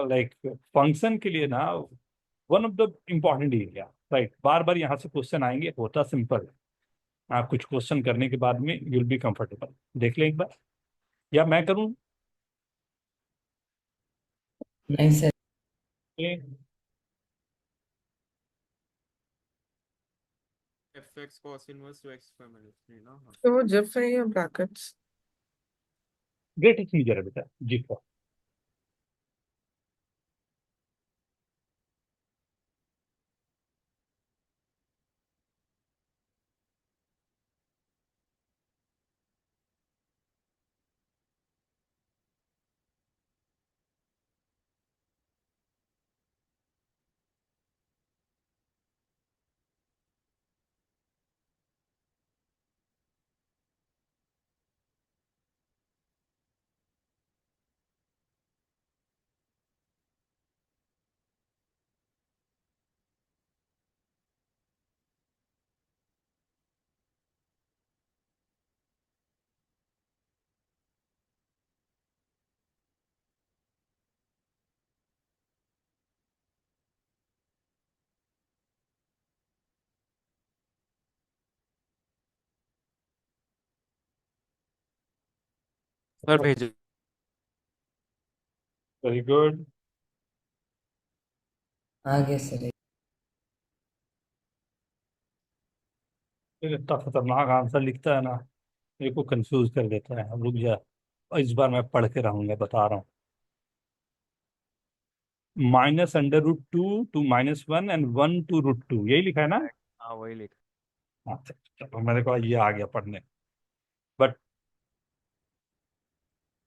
like function के लिए ना, one of the important area, right. बार बार यहाँ से क्वेश्चन आएंगे, होता सिंपल है। आप कुछ क्वेश्चन करने के बाद में यूल बी कंफर्टेबल। देख लें एक बार, या मैं करूं? नहीं sir. F x cos inverse two x² - 3 ना। हाँ। तो वो जिफ है या ब्रैकेट्स? ग्रेटेस्ट इंटीजर है बेटा जी। सर भेजो। Very good. आ गया सर। इतना खतरनाक आंसर लिखता है ना, मेरे को कंफ्यूज कर देता है। अब रुक जा, इस बार मैं पढ़ के रहूंगा, बता रहा हूँ। -√2 to -1 and 1 to √2, यही लिखा है ना? हाँ वही लिख। हाँ, चलो मेरे को ये आ गया पढ़ने, बट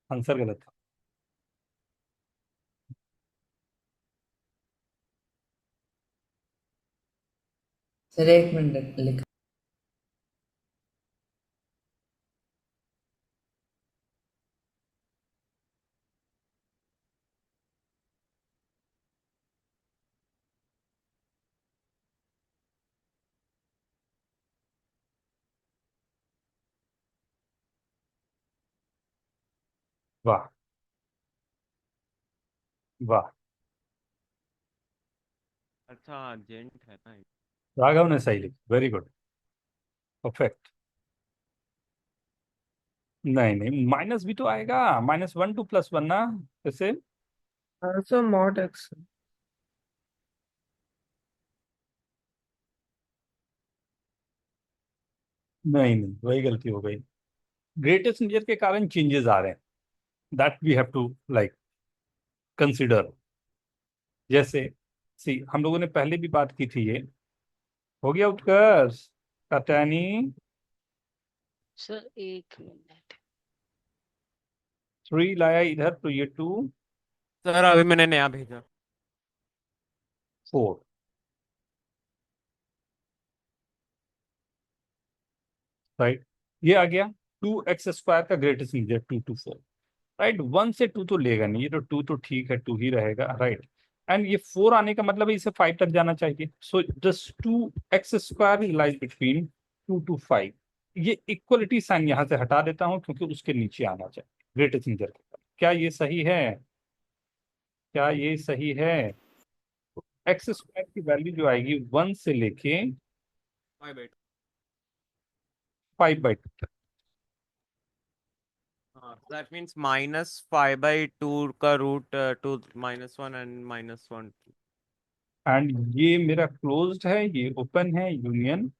आंसर गलत था। सर एक मिनट लिख। वाह वाह, अच्छा जेंट है ना। राघव ने सही लिखा, वेरी गुड, परफेक्ट। नहीं नहीं, माइनस भी तो आएगा, -1 to +1 ना, जैसे। Sir mod x. नहीं नहीं, वही गलती हो गई। ग्रेटेस्ट इंटीजर के कारण चेंजेस आ रहे हैं, that we have to like consider. जैसे सी, हम लोगों ने पहले भी बात की थी, ये हो गया उत्कर्ष कटानी। सर एक मिनट। 3 लाया इधर तो ये 2 सर अभी मैंने नया भेजा। 4, राइट। ये आ गया 2x² का ग्रेटेस्ट इंटीजर 2 to 4, राइट। 1 से 2 तो लेगा नहीं, ये तो 2 तो ठीक है, 2 ही रहेगा, राइट। एंड ये 4 आने का मतलब है इसे 5 तक जाना चाहिए, so just 2x² lies between 2 to 5। ये इक्वलिटी साइन यहाँ से हटा देता हूँ क्योंकि उसके नीचे आना चाहिए ग्रेटेस्ट इंटीजर के साथ। क्या ये सही है? क्या ये सही है? x² की वैल्यू जो आएगी 1 से लेके 5/2। 5/2 तक। हाँ, दैट मीन्स -5/2 का रूट 2 -1 एंड -1। एंड ये मेरा क्लोज्ड है, ये ओपन है, यूनियन,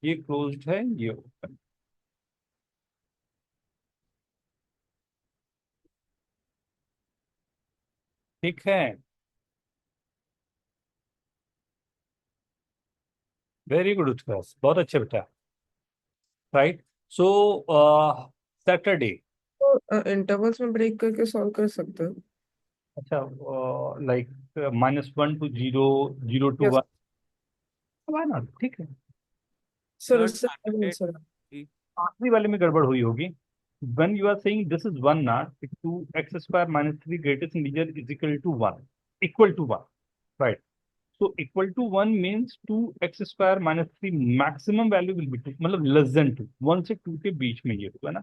ये क्लोज्ड है, ये ओपन। ठीक है, वेरी गुड उत्कर्ष, बहुत अच्छे बेटा, राइट। सो सैटरडे, तो इंटरवल्स में ब्रेक करके सॉल्व कर सकते हो। अच्छा, like -1 to 0, 0 to yes 1, why not? ठीक है। सर, सर उससे आगे टारगेट सर। आखिरी वाले में गड़बड़ हुई होगी। when you are saying this is 1 not 2x² minus 3 greatest integer is equal to 1, right? So equal to 1 means 2x² minus 3 maximum value will be 2, मतलब less than 2, 1 से 2 के बीच में ये हुआ ना,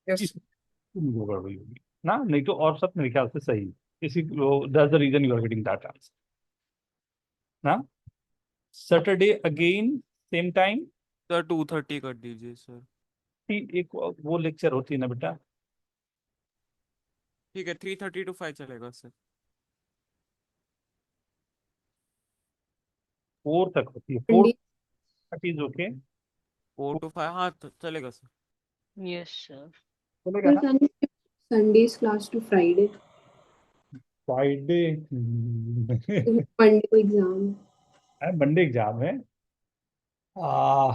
यस इस गड़बड़ हुई होगी ना, नहीं तो और सब मेरे ख्याल से सही है। इसी that's the reason you are getting that answer ना। Saturday again same time. Sir 2:30 कर दीजिए सर। एक वो लेक्चर होती है ना बेटा, ठीक है, 3:30 to 5 चलेगा सर। 4 तक होती है, 4 Sunday, इज ओके, 4 to 5, हाँ चलेगा सर। Yes sir. चलेगा sir, ना। can you shift Sunday's class to Friday? Friday Monday को exam मंडे एग्जाम है। आ